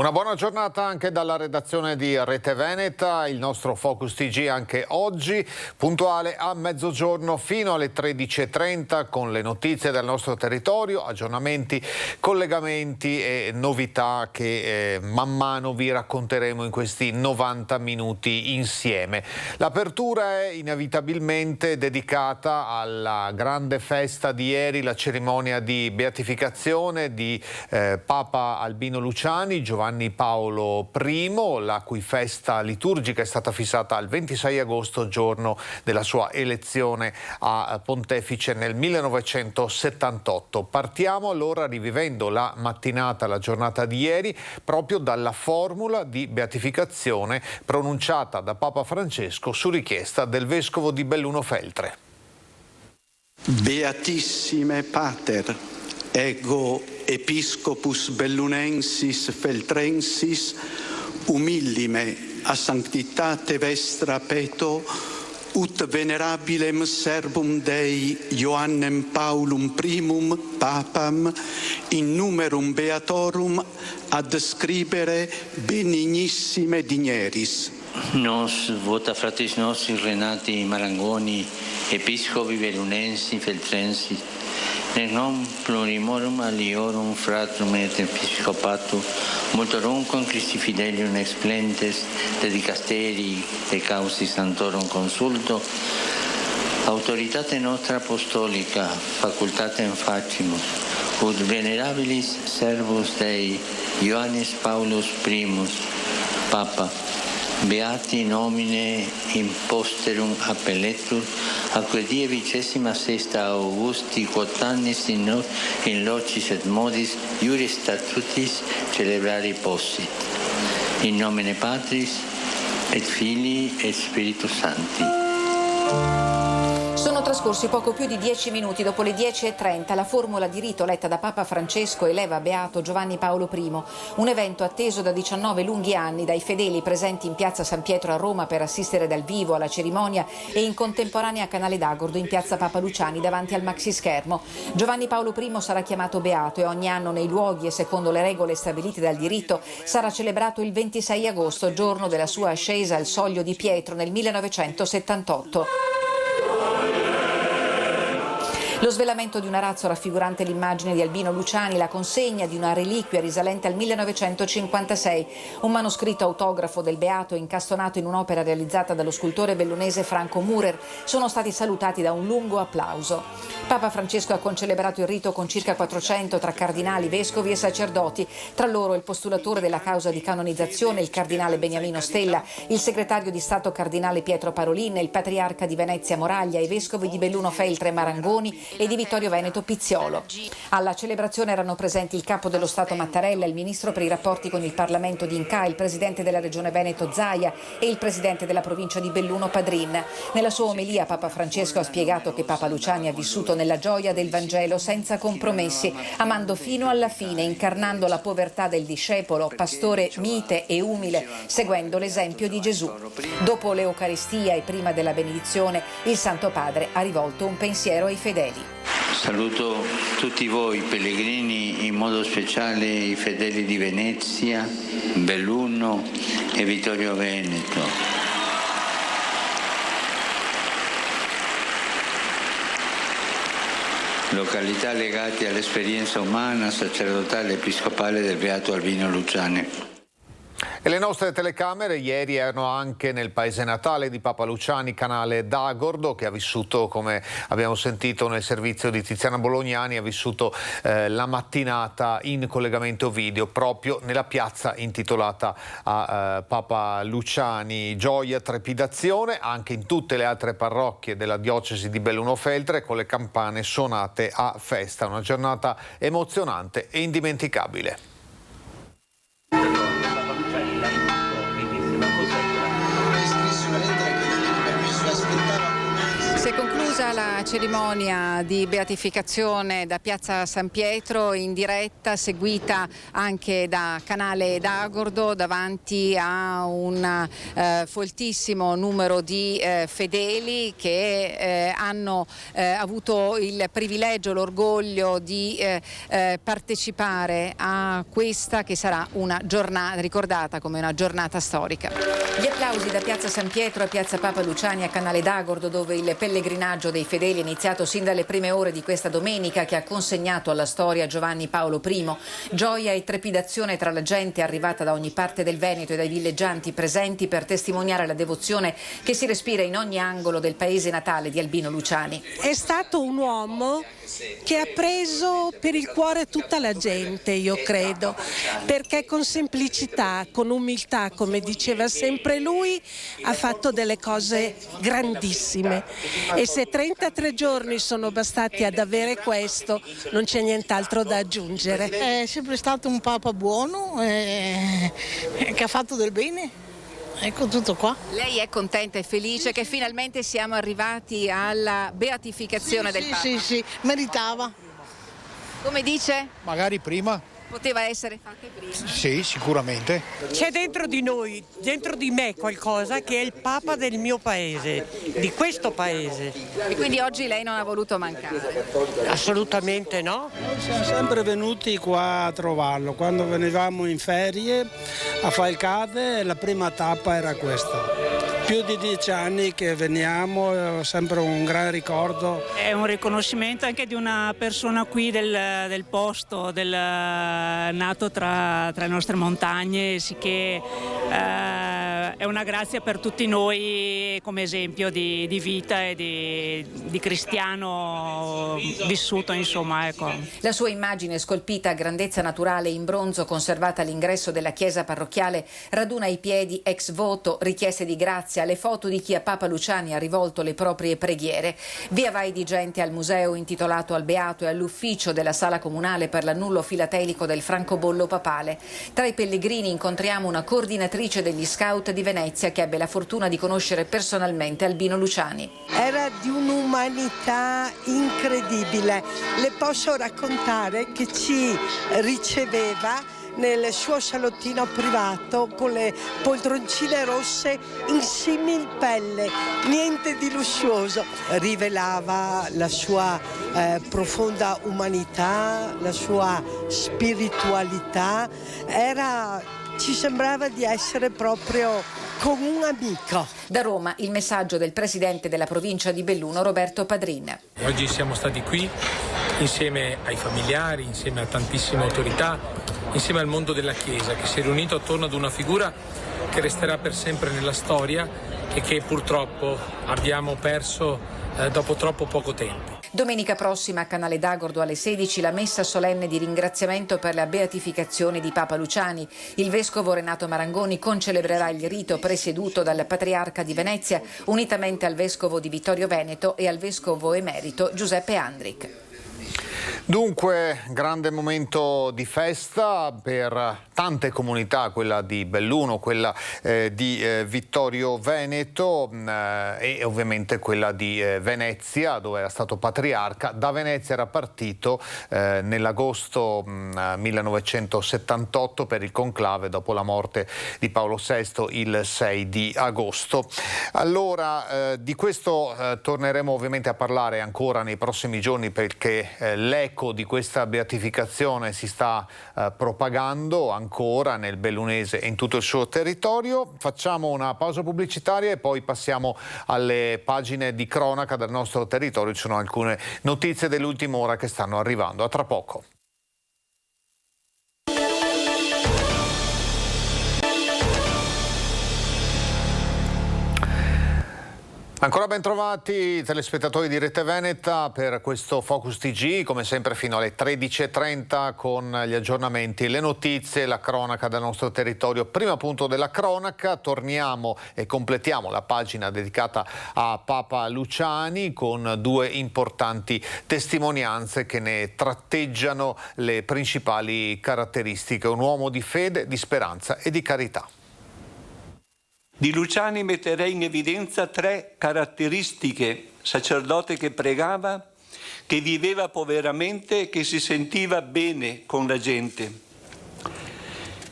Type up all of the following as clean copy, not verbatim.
Una buona giornata anche dalla redazione di Rete Veneta, il nostro Focus TG anche oggi, puntuale a mezzogiorno fino alle 13:30 con le notizie del nostro territorio, aggiornamenti, collegamenti e novità che man mano vi racconteremo in questi 90 minuti insieme. L'apertura è inevitabilmente dedicata alla grande festa di ieri, la cerimonia di beatificazione di Papa Albino Luciani, Giovanni Paolo I, la cui festa liturgica è stata fissata al 26 agosto, giorno della sua elezione a pontefice nel 1978. Partiamo allora rivivendo la mattinata, la giornata di ieri, proprio dalla formula di beatificazione pronunciata da Papa Francesco su richiesta del vescovo di Belluno Feltre. Beatissime Pater, ego Episcopus Bellunensis Feltrensis, humillime a sanctitate vestra peto, ut venerabilem servum Dei Ioannem Paulum primum Papam in numerum beatorum ad scribere benignissime digneris. Nos vota fratres nostri Renati Marangoni, Episcopi Bellunensi Feltrensis, nel nom plurimorum aliorum fratrum et episcopatu, multorumquam Christi fidelium explentes, de dicasteri e causi santorum consulto, autoritate nostra apostolica, facultatem facimus, ut venerabilis servus Dei Ioannis Paulus primus, Papa, beati nomine imposterum appelletur, acque die 26 Augusti quotannis in locis et modis iuris statutis celebrari possit. In nomine Patris et Filii et Spiritus Sancti. Sono trascorsi poco più di 10 minuti dopo le 10:30. La formula di rito letta da Papa Francesco eleva beato Giovanni Paolo I, un evento atteso da 19 lunghi anni dai fedeli presenti in piazza San Pietro a Roma per assistere dal vivo alla cerimonia e in contemporanea a Canale d'Agordo in piazza Papa Luciani davanti al maxischermo. Giovanni Paolo I sarà chiamato beato e ogni anno nei luoghi e secondo le regole stabilite dal diritto sarà celebrato il 26 agosto, giorno della sua ascesa al Soglio di Pietro nel 1978. Lo svelamento di un arazzo raffigurante l'immagine di Albino Luciani, la consegna di una reliquia risalente al 1956, un manoscritto autografo del beato incastonato in un'opera realizzata dallo scultore bellunese Franco Murer, sono stati salutati da un lungo applauso. Papa Francesco ha concelebrato il rito con circa 400 tra cardinali, vescovi e sacerdoti, tra loro il postulatore della causa di canonizzazione, il cardinale Beniamino Stella, il segretario di Stato cardinale Pietro Parolin, il patriarca di Venezia Moraglia, i vescovi di Belluno Feltre Marangoni e di Vittorio Veneto Pizziolo. Alla celebrazione erano presenti il capo dello Stato Mattarella, il ministro per i rapporti con il Parlamento D'Incà, il presidente della regione Veneto Zaia e il presidente della provincia di Belluno Padrin. Nella sua omelia Papa Francesco ha spiegato che Papa Luciani ha vissuto nella gioia del Vangelo senza compromessi, amando fino alla fine, incarnando la povertà del discepolo, pastore mite e umile, seguendo l'esempio di Gesù. Dopo l'Eucaristia e prima della benedizione, il Santo Padre ha rivolto un pensiero ai fedeli. Saluto tutti voi pellegrini, in modo speciale i fedeli di Venezia, Belluno e Vittorio Veneto. Località legate all'esperienza umana, sacerdotale e episcopale del beato Albino Luciani. E le nostre telecamere ieri erano anche nel paese natale di Papa Luciani, Canale d'Agordo, che ha vissuto, come abbiamo sentito nel servizio di Tiziana Bolognani, ha vissuto la mattinata in collegamento video proprio nella piazza intitolata a Papa Luciani. Gioia, trepidazione anche in tutte le altre parrocchie della diocesi di Belluno Feltre, con le campane suonate a festa. Una giornata emozionante e indimenticabile. Si è conclusa Vista la cerimonia di beatificazione da Piazza San Pietro in diretta, seguita anche da Canale d'Agordo, davanti a un foltissimo numero di fedeli che hanno avuto il privilegio, l'orgoglio di partecipare a questa che sarà una giornata ricordata come una giornata storica. Gli applausi da Piazza San Pietro a Piazza Papa Luciani a Canale d'Agordo, dove il pellegrinaggio dei fedeli è iniziato sin dalle prime ore di questa domenica, che ha consegnato alla storia Giovanni Paolo I. Gioia e trepidazione tra la gente arrivata da ogni parte del Veneto e dai villeggianti presenti per testimoniare la devozione che si respira in ogni angolo del paese natale di Albino Luciani. È stato un uomo che ha preso per il cuore tutta la gente, io credo, perché con semplicità, con umiltà, come diceva sempre lui, ha fatto delle cose grandissime, e se 33 giorni sono bastati ad avere questo, non c'è nient'altro da aggiungere. È sempre stato un papa buono, che ha fatto del bene. Ecco, tutto qua. Lei è contenta e felice che finalmente siamo arrivati alla beatificazione del Papa? Sì, meritava. Come dice? Magari prima. Poteva essere fatta prima? Sì, sicuramente. C'è dentro di noi, dentro di me qualcosa che è il Papa del mio paese, di questo paese. E quindi oggi lei non ha voluto mancare? Assolutamente no. Noi siamo sempre venuti qua a trovarlo, quando venivamo in ferie a Falcade la prima tappa era questa. Più di 10 anni che veniamo, è sempre un gran ricordo. È un riconoscimento anche di una persona qui del posto, nato tra le nostre montagne, sì che è una grazia per tutti noi come esempio di vita e di cristiano vissuto, insomma, ecco. La sua immagine scolpita a grandezza naturale in bronzo, conservata all'ingresso della chiesa parrocchiale, raduna ai piedi ex voto richieste di grazia, le foto di chi a Papa Luciani ha rivolto le proprie preghiere. Via vai di gente al museo intitolato al Beato e all'ufficio della Sala Comunale per l'annullo filatelico del francobollo papale. Tra i pellegrini incontriamo una coordinatrice degli scout di Venezia che ebbe la fortuna di conoscere personalmente Albino Luciani. Era di un'umanità incredibile. Le posso raccontare che ci riceveva nel suo salottino privato con le poltroncine rosse in similpelle, niente di lussuoso. Rivelava la sua profonda umanità, la sua spiritualità. Ci sembrava di essere proprio con un amico. Da Roma il messaggio del presidente della provincia di Belluno, Roberto Padrin. Oggi siamo stati qui insieme ai familiari, insieme a tantissime autorità, insieme al mondo della Chiesa, che si è riunito attorno ad una figura che resterà per sempre nella storia e che purtroppo abbiamo perso dopo troppo poco tempo. Domenica prossima a Canale d'Agordo alle 16 la messa solenne di ringraziamento per la beatificazione di Papa Luciani. Il vescovo Renato Marangoni concelebrerà il rito presieduto dal patriarca di Venezia, unitamente al vescovo di Vittorio Veneto e al vescovo emerito Giuseppe Andric. Dunque, grande momento di festa per tante comunità, quella di Belluno, quella di Vittorio Veneto e ovviamente quella di Venezia, dove era stato patriarca. Da Venezia era partito nell'agosto 1978 per il conclave dopo la morte di Paolo VI il 6 di agosto. Allora, di questo torneremo ovviamente a parlare ancora nei prossimi giorni, perché l'eco di questa beatificazione si sta propagando ancora nel bellunese e in tutto il suo territorio. Facciamo una pausa pubblicitaria e poi passiamo alle pagine di cronaca del nostro territorio. Ci sono alcune notizie dell'ultima ora che stanno arrivando. A tra poco. Ancora ben trovati telespettatori di Rete Veneta per questo Focus TG, come sempre fino alle 13:30 con gli aggiornamenti, le notizie, la cronaca del nostro territorio. Primo punto della cronaca, torniamo e completiamo la pagina dedicata a Papa Luciani con due importanti testimonianze che ne tratteggiano le principali caratteristiche. Un uomo di fede, di speranza e di carità. Di Luciani metterei in evidenza 3 caratteristiche: sacerdote che pregava, che viveva poveramente e che si sentiva bene con la gente.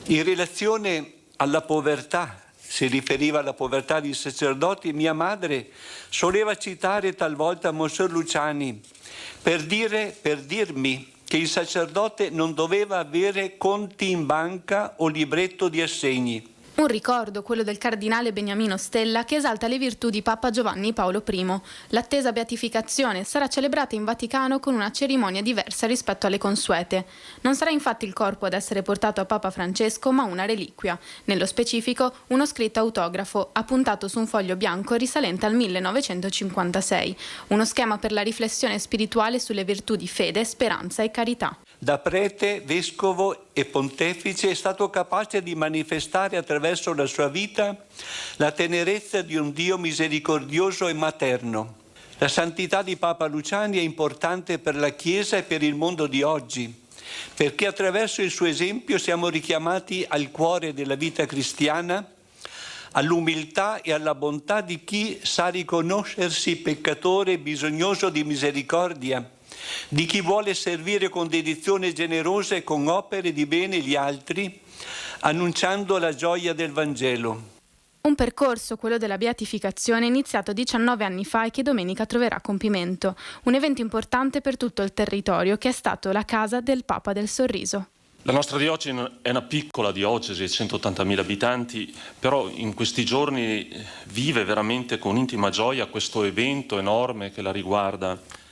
In relazione alla povertà, si riferiva alla povertà dei sacerdoti, mia madre soleva citare talvolta Monsignor Luciani per dirmi che il sacerdote non doveva avere conti in banca o libretto di assegni. Un ricordo, quello del cardinale Beniamino Stella, che esalta le virtù di Papa Giovanni Paolo I. L'attesa beatificazione sarà celebrata in Vaticano con una cerimonia diversa rispetto alle consuete. Non sarà infatti il corpo ad essere portato a Papa Francesco, ma una reliquia. Nello specifico, uno scritto autografo appuntato su un foglio bianco risalente al 1956. Uno schema per la riflessione spirituale sulle virtù di fede, speranza e carità. Da prete, vescovo e pontefice è stato capace di manifestare attraverso la sua vita la tenerezza di un Dio misericordioso e materno. La santità di Papa Luciani è importante per la Chiesa e per il mondo di oggi, perché attraverso il suo esempio siamo richiamati al cuore della vita cristiana, all'umiltà e alla bontà di chi sa riconoscersi peccatore e bisognoso di misericordia, di chi vuole servire con dedizione generosa e con opere di bene gli altri, annunciando la gioia del Vangelo. Un percorso, quello della beatificazione, iniziato 19 anni fa e che domenica troverà compimento. Un evento importante per tutto il territorio che è stato la casa del Papa del Sorriso. La nostra diocesi è una piccola diocesi, 180.000 abitanti, però in questi giorni vive veramente con intima gioia questo evento enorme che la riguarda.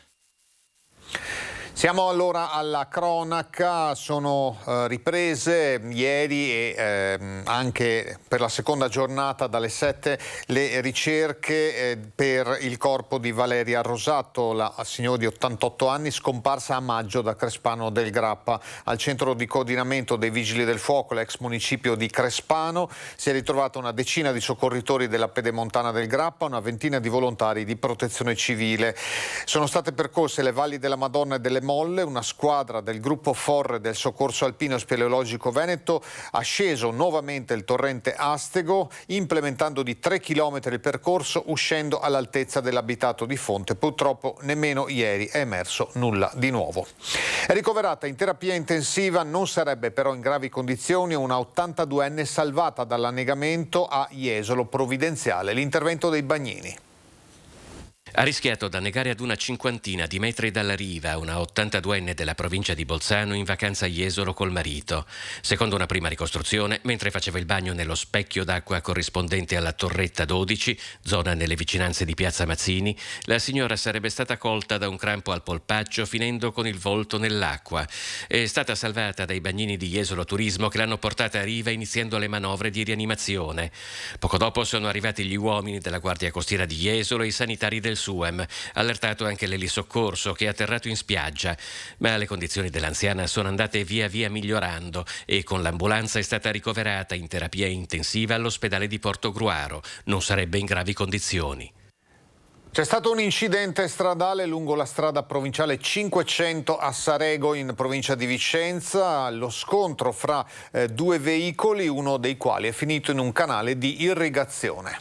Siamo allora alla cronaca, sono riprese ieri e anche per la seconda giornata dalle 7 le ricerche per il corpo di Valeria Rosato, la signora di 88 anni scomparsa a maggio da Crespano del Grappa. Al centro di coordinamento dei Vigili del Fuoco, l'ex municipio di Crespano, si è ritrovata una decina di soccorritori della Pedemontana del Grappa, una ventina di volontari di protezione civile. Sono state percorse le valli della Madonna e delle Molle, una squadra del gruppo Forre del Soccorso Alpino Speleologico Veneto ha sceso nuovamente il torrente Astego, implementando di 3 chilometri il percorso, uscendo all'altezza dell'abitato di Fonte. Purtroppo nemmeno ieri è emerso nulla di nuovo. È ricoverata in terapia intensiva, non sarebbe però in gravi condizioni, una 82enne salvata dall'annegamento a Jesolo Provvidenziale. L'intervento dei Bagnini. Ha rischiato di annegare ad una cinquantina di metri dalla riva una 82enne della provincia di Bolzano in vacanza a Jesolo col marito. Secondo una prima ricostruzione, mentre faceva il bagno nello specchio d'acqua corrispondente alla Torretta 12, zona nelle vicinanze di Piazza Mazzini, la signora sarebbe stata colta da un crampo al polpaccio finendo con il volto nell'acqua. È stata salvata dai bagnini di Jesolo Turismo che l'hanno portata a riva iniziando le manovre di rianimazione. Poco dopo sono arrivati gli uomini della Guardia Costiera di Jesolo e i sanitari del SUEM, allertato anche l'elisoccorso che è atterrato in spiaggia, ma le condizioni dell'anziana sono andate via via migliorando e con l'ambulanza è stata ricoverata in terapia intensiva all'ospedale di Portogruaro. Non sarebbe in gravi condizioni. C'è stato un incidente stradale lungo la strada provinciale 500 a Sarego in provincia di Vicenza. Lo scontro fra due veicoli, uno dei quali è finito in un canale di irrigazione.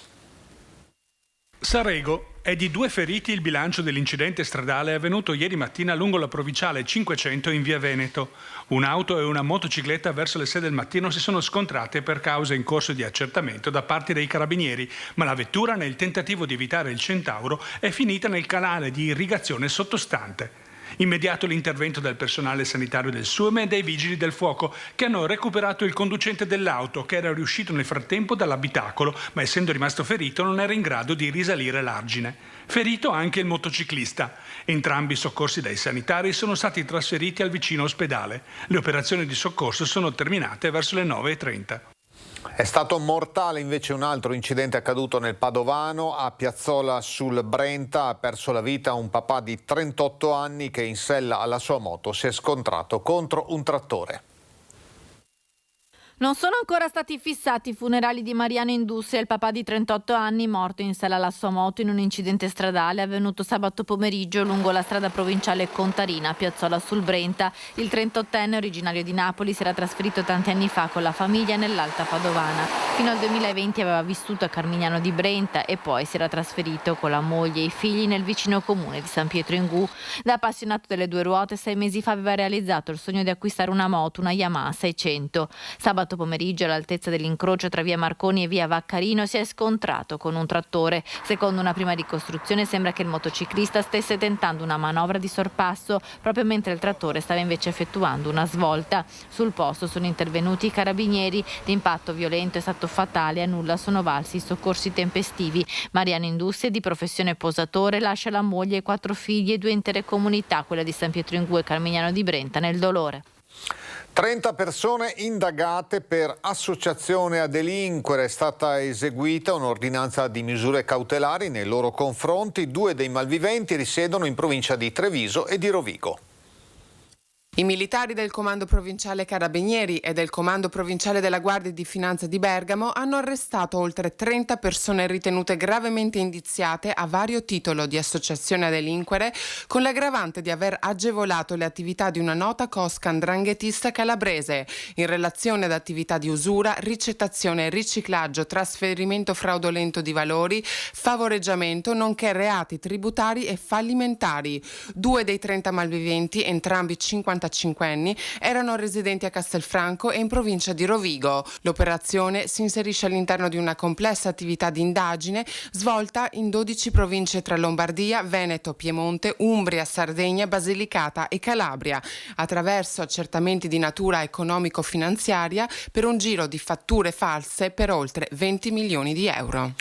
Sarego. È di 2 feriti il bilancio dell'incidente stradale avvenuto ieri mattina lungo la provinciale 500 in via Veneto. Un'auto e una motocicletta verso le 6 del mattino si sono scontrate per cause in corso di accertamento da parte dei carabinieri, ma la vettura, nel tentativo di evitare il Centauro, è finita nel canale di irrigazione sottostante. Immediato l'intervento del personale sanitario del SUEM e dei vigili del fuoco, che hanno recuperato il conducente dell'auto, che era riuscito nel frattempo dall'abitacolo, ma essendo rimasto ferito non era in grado di risalire l'argine. Ferito anche il motociclista. Entrambi soccorsi dai sanitari sono stati trasferiti al vicino ospedale. Le operazioni di soccorso sono terminate verso le 9:30. È stato mortale invece un altro incidente accaduto nel Padovano. A Piazzola sul Brenta ha perso la vita un papà di 38 anni che in sella alla sua moto si è scontrato contro un trattore. Non sono ancora stati fissati i funerali di Mariano Industria, il papà di 38 anni morto in sella alla sua moto in un incidente stradale avvenuto sabato pomeriggio lungo la strada provinciale Contarina, Piazzola sul Brenta. Il 38enne, originario di Napoli, si era trasferito tanti anni fa con la famiglia nell'Alta Padovana. Fino al 2020 aveva vissuto a Carmignano di Brenta e poi si era trasferito con la moglie e i figli nel vicino comune di San Pietro in Gu. Da appassionato delle due ruote, 6 mesi fa aveva realizzato il sogno di acquistare una moto, una Yamaha 600. Sabato pomeriggio, all'altezza dell'incrocio tra via Marconi e via Vaccarino, si è scontrato con un trattore. Secondo una prima ricostruzione sembra che il motociclista stesse tentando una manovra di sorpasso proprio mentre il trattore stava invece effettuando una svolta. Sul posto sono intervenuti i carabinieri. L'impatto violento è stato fatale e a nulla sono valsi i soccorsi tempestivi. Mariano Industria, di professione posatore, lascia la moglie e 4 figli e 2 intere comunità, quella di San Pietro in Gu e Carmignano di Brenta, nel dolore. 30 persone indagate per associazione a delinquere. È stata eseguita un'ordinanza di misure cautelari nei loro confronti. 2 dei malviventi risiedono in provincia di Treviso e di Rovigo. I militari del Comando Provinciale Carabinieri e del Comando Provinciale della Guardia di Finanza di Bergamo hanno arrestato oltre 30 persone ritenute gravemente indiziate a vario titolo di associazione a delinquere, con l'aggravante di aver agevolato le attività di una nota cosca 'ndranghetista calabrese in relazione ad attività di usura, ricettazione, riciclaggio, trasferimento fraudolento di valori, favoreggiamento, nonché reati tributari e fallimentari. 2 dei 30 malviventi, entrambi 55 anni, erano residenti a Castelfranco e in provincia di Rovigo. L'operazione si inserisce all'interno di una complessa attività di indagine svolta in 12 province tra Lombardia, Veneto, Piemonte, Umbria, Sardegna, Basilicata e Calabria, attraverso accertamenti di natura economico-finanziaria per un giro di fatture false per oltre 20 milioni di euro.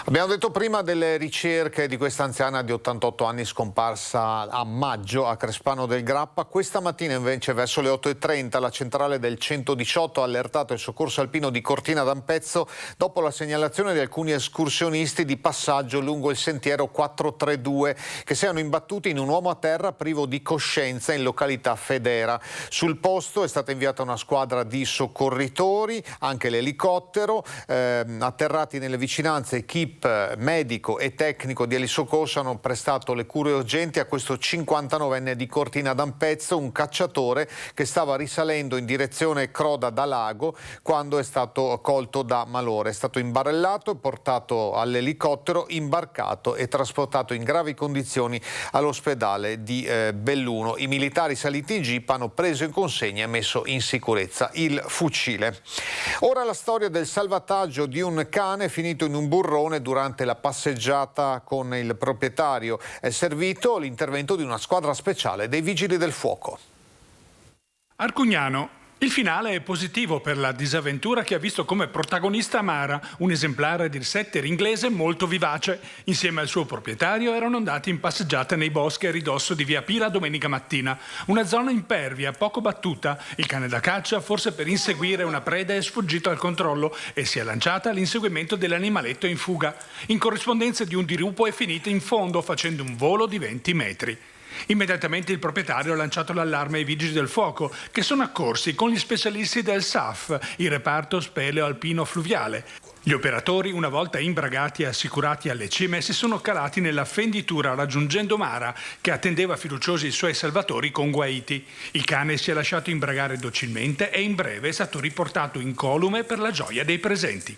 Abbiamo detto prima delle ricerche di questa anziana di 88 anni scomparsa a maggio a Crespano del Grappa. Questa mattina invece verso le 8:30 la centrale del 118 ha allertato il soccorso alpino di Cortina d'Ampezzo dopo la segnalazione di alcuni escursionisti di passaggio lungo il sentiero 432 che si erano imbattuti in un uomo a terra privo di coscienza in località Federa. Sul posto è stata inviata una squadra di soccorritori, anche l'elicottero, atterrati nelle vicinanze, equip medico e tecnico di elisoccorso hanno prestato le cure urgenti a questo 59enne di Cortina d'Ampezzo, un cacciatore che stava risalendo in direzione Croda da Lago quando è stato colto da malore. È stato imbarellato, portato all'elicottero, imbarcato e trasportato in gravi condizioni all'ospedale di Belluno. I militari saliti in jeep hanno preso in consegna e messo in sicurezza il fucile. Ora la storia del salvataggio di un cane finito in un burrone durante la passeggiata con il proprietario. È servito l'intervento di una squadra speciale dei Vigili del Fuoco. Arcugnano. Il finale è positivo per la disavventura che ha visto come protagonista Mara, un esemplare di setter inglese molto vivace. Insieme al suo proprietario erano andati in passeggiata nei boschi a ridosso di via Pila domenica mattina. Una zona impervia, poco battuta. Il cane da caccia, forse per inseguire una preda, è sfuggito al controllo e si è lanciata all'inseguimento dell'animaletto in fuga. In corrispondenza di un dirupo è finita in fondo facendo un volo di 20 metri. Immediatamente il proprietario ha lanciato l'allarme ai vigili del fuoco, che sono accorsi con gli specialisti del SAF, il reparto speleo alpino fluviale. Gli operatori, una volta imbragati e assicurati alle cime, si sono calati nella fenditura raggiungendo Mara, che attendeva fiduciosi i suoi salvatori con guaiti. Il cane si è lasciato imbragare docilmente e in breve è stato riportato incolume per la gioia dei presenti.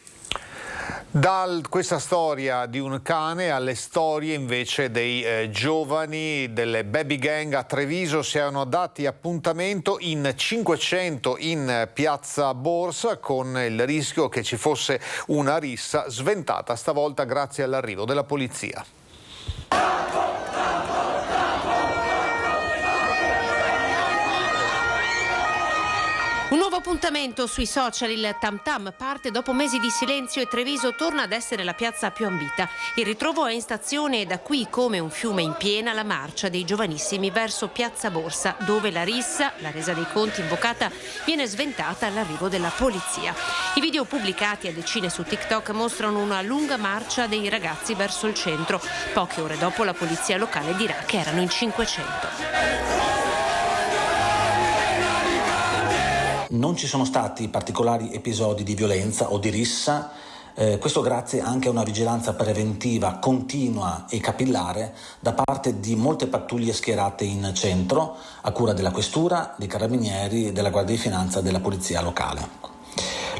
Da questa storia di un cane alle storie invece dei giovani delle baby gang a Treviso. Si erano dati appuntamento in 500 in piazza Borsa con il rischio che ci fosse una rissa sventata stavolta grazie all'arrivo della polizia. Un nuovo appuntamento sui social, il Tam Tam parte dopo mesi di silenzio e Treviso torna ad essere la piazza più ambita. Il ritrovo è in stazione e da qui, come un fiume in piena, la marcia dei giovanissimi verso piazza Borsa, dove la rissa, la resa dei conti invocata, viene sventata all'arrivo della polizia. I video pubblicati a decine su TikTok mostrano una lunga marcia dei ragazzi verso il centro. Poche ore dopo la polizia locale dirà che erano in 500. Non ci sono stati particolari episodi di violenza o di rissa, questo grazie anche a una vigilanza preventiva continua e capillare da parte di molte pattuglie schierate in centro, a cura della Questura, dei Carabinieri, della Guardia di Finanza e della Polizia locale.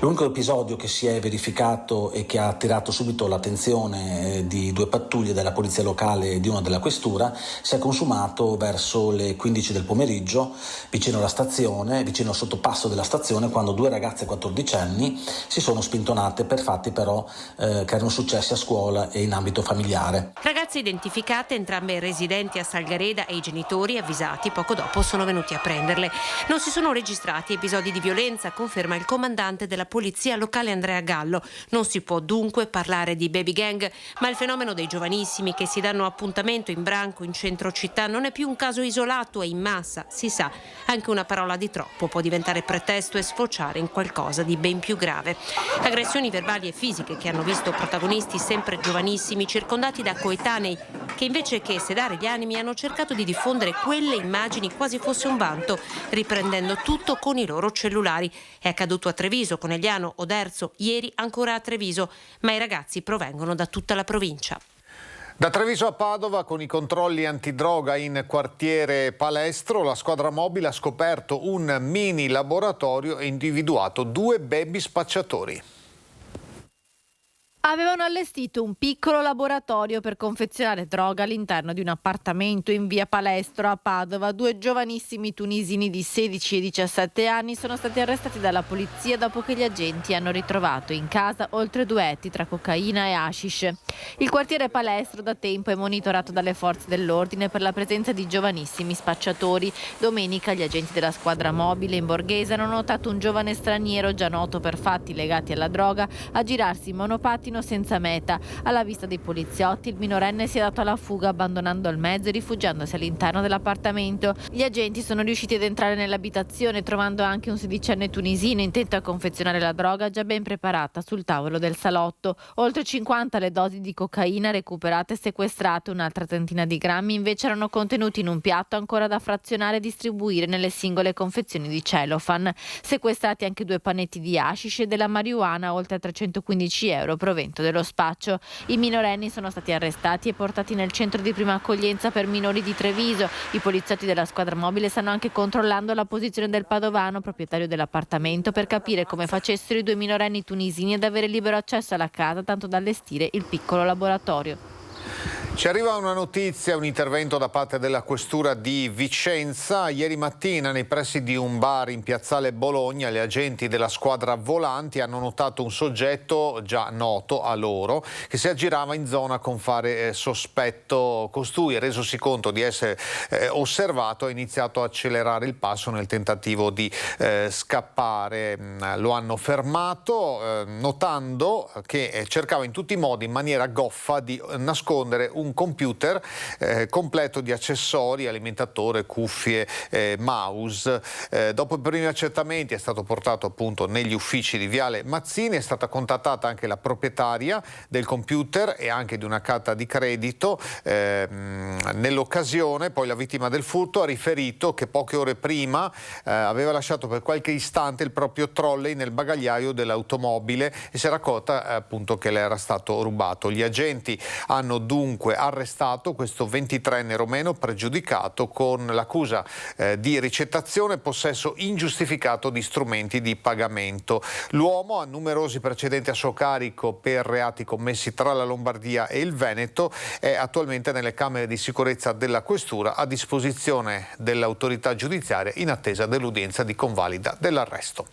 L'unico episodio che si è verificato e che ha attirato subito l'attenzione di 2 pattuglie della Polizia locale e di una della Questura si è consumato verso le 15 del pomeriggio vicino alla stazione, vicino al sottopasso della stazione, quando 2 ragazze 14enni si sono spintonate per fatti però che erano successi a scuola e in ambito familiare. Ragazze identificate, entrambe residenti a Salgareda, e i genitori, avvisati poco dopo, sono venuti a prenderle. Non si sono registrati episodi di violenza, conferma il comandante della Polizia locale Andrea Gallo. Non si può dunque parlare di baby gang, ma il fenomeno dei giovanissimi che si danno appuntamento in branco in centro città non è più un caso isolato e in massa. Si sa, anche una parola di troppo può diventare pretesto e sfociare in qualcosa di ben più grave. Aggressioni verbali e fisiche che hanno visto protagonisti sempre giovanissimi, circondati da coetanei che invece che sedare gli animi hanno cercato di diffondere quelle immagini quasi fosse un vanto, riprendendo tutto con i loro cellulari. È accaduto a Treviso, Conegliano, Oderzo, ieri ancora a Treviso, ma i ragazzi provengono da tutta la provincia. Da Treviso a Padova, con i controlli antidroga in quartiere Palestro, la squadra mobile ha scoperto un mini laboratorio e individuato 2 baby spacciatori. Avevano allestito un piccolo laboratorio per confezionare droga all'interno di un appartamento in via Palestro a Padova. 2 giovanissimi tunisini di 16 e 17 anni sono stati arrestati dalla polizia dopo che gli agenti hanno ritrovato in casa oltre 2 etti tra cocaina e hashish. Il quartiere Palestro da tempo è monitorato dalle forze dell'ordine per la presenza di giovanissimi spacciatori. Domenica gli agenti della squadra mobile in Borghese hanno notato un giovane straniero già noto per fatti legati alla droga a girarsi in monopattino senza meta. Alla vista dei poliziotti il minorenne si è dato alla fuga abbandonando il mezzo e rifugiandosi all'interno dell'appartamento. Gli agenti sono riusciti ad entrare nell'abitazione trovando anche un 16enne tunisino intento a confezionare la droga già ben preparata sul tavolo del salotto. Oltre 50 le dosi di cocaina recuperate e sequestrate, un'altra trentina di grammi invece erano contenuti in un piatto ancora da frazionare e distribuire nelle singole confezioni di cellophane. Sequestrati anche 2 panetti di hashish e della marijuana, oltre a 315 euro provento dello spaccio. I minorenni sono stati arrestati e portati nel centro di prima accoglienza per minori di Treviso. I poliziotti della squadra mobile stanno anche controllando la posizione del padovano, proprietario dell'appartamento, per capire come facessero i 2 minorenni tunisini ad avere libero accesso alla casa, tanto da allestire il piccolo laboratorio. Ci arriva una notizia, un intervento da parte della Questura di Vicenza. Ieri mattina nei pressi di un bar in piazzale Bologna gli agenti della squadra volanti hanno notato un soggetto già noto a loro che si aggirava in zona con fare sospetto. Costui, resosi conto di essere osservato, ha iniziato a accelerare il passo nel tentativo di scappare. Lo hanno fermato notando che cercava in tutti i modi, in maniera goffa, di nascondere un computer completo di accessori, alimentatore, cuffie, mouse. Dopo i primi accertamenti è stato portato appunto negli uffici di Viale Mazzini, è stata contattata anche la proprietaria del computer e anche di una carta di credito. Nell'occasione poi la vittima del furto ha riferito che poche ore prima aveva lasciato per qualche istante il proprio trolley nel bagagliaio dell'automobile e si era accorta appunto che le era stato rubato. Gli agenti hanno dunque arrestato questo 23enne romeno pregiudicato con l'accusa di ricettazione e possesso ingiustificato di strumenti di pagamento. L'uomo ha numerosi precedenti a suo carico per reati commessi tra la Lombardia e il Veneto, è attualmente nelle camere di sicurezza della Questura a disposizione dell'autorità giudiziaria in attesa dell'udienza di convalida dell'arresto.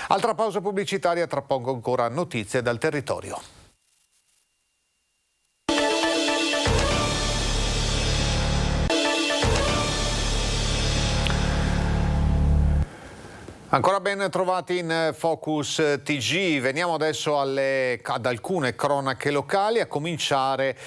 Altra pausa pubblicitaria, tra poco ancora notizie dal territorio. Ancora ben trovati in Focus TG, veniamo adesso ad alcune cronache locali, a cominciare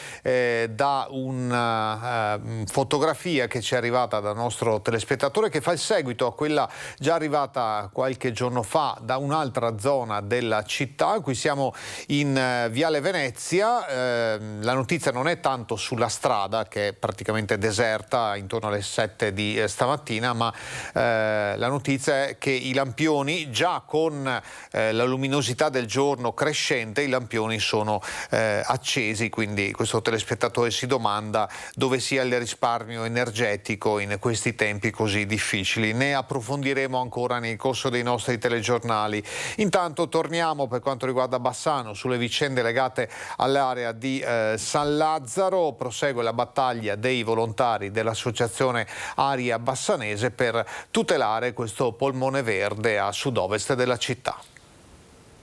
da una fotografia che ci è arrivata dal nostro telespettatore che fa il seguito a quella già arrivata qualche giorno fa da un'altra zona della città. Qui siamo in Viale Venezia, la notizia non è tanto sulla strada che è praticamente deserta intorno alle 7 di stamattina, ma la notizia è che il lampioni, già con la luminosità del giorno crescente, i lampioni sono accesi, quindi questo telespettatore si domanda dove sia il risparmio energetico in questi tempi così difficili. Ne approfondiremo ancora nel corso dei nostri telegiornali. Intanto torniamo per quanto riguarda Bassano sulle vicende legate all'area di San Lazzaro. Prosegue la battaglia dei volontari dell'associazione Aria Bassanese per tutelare questo polmone verde a sud-ovest della città.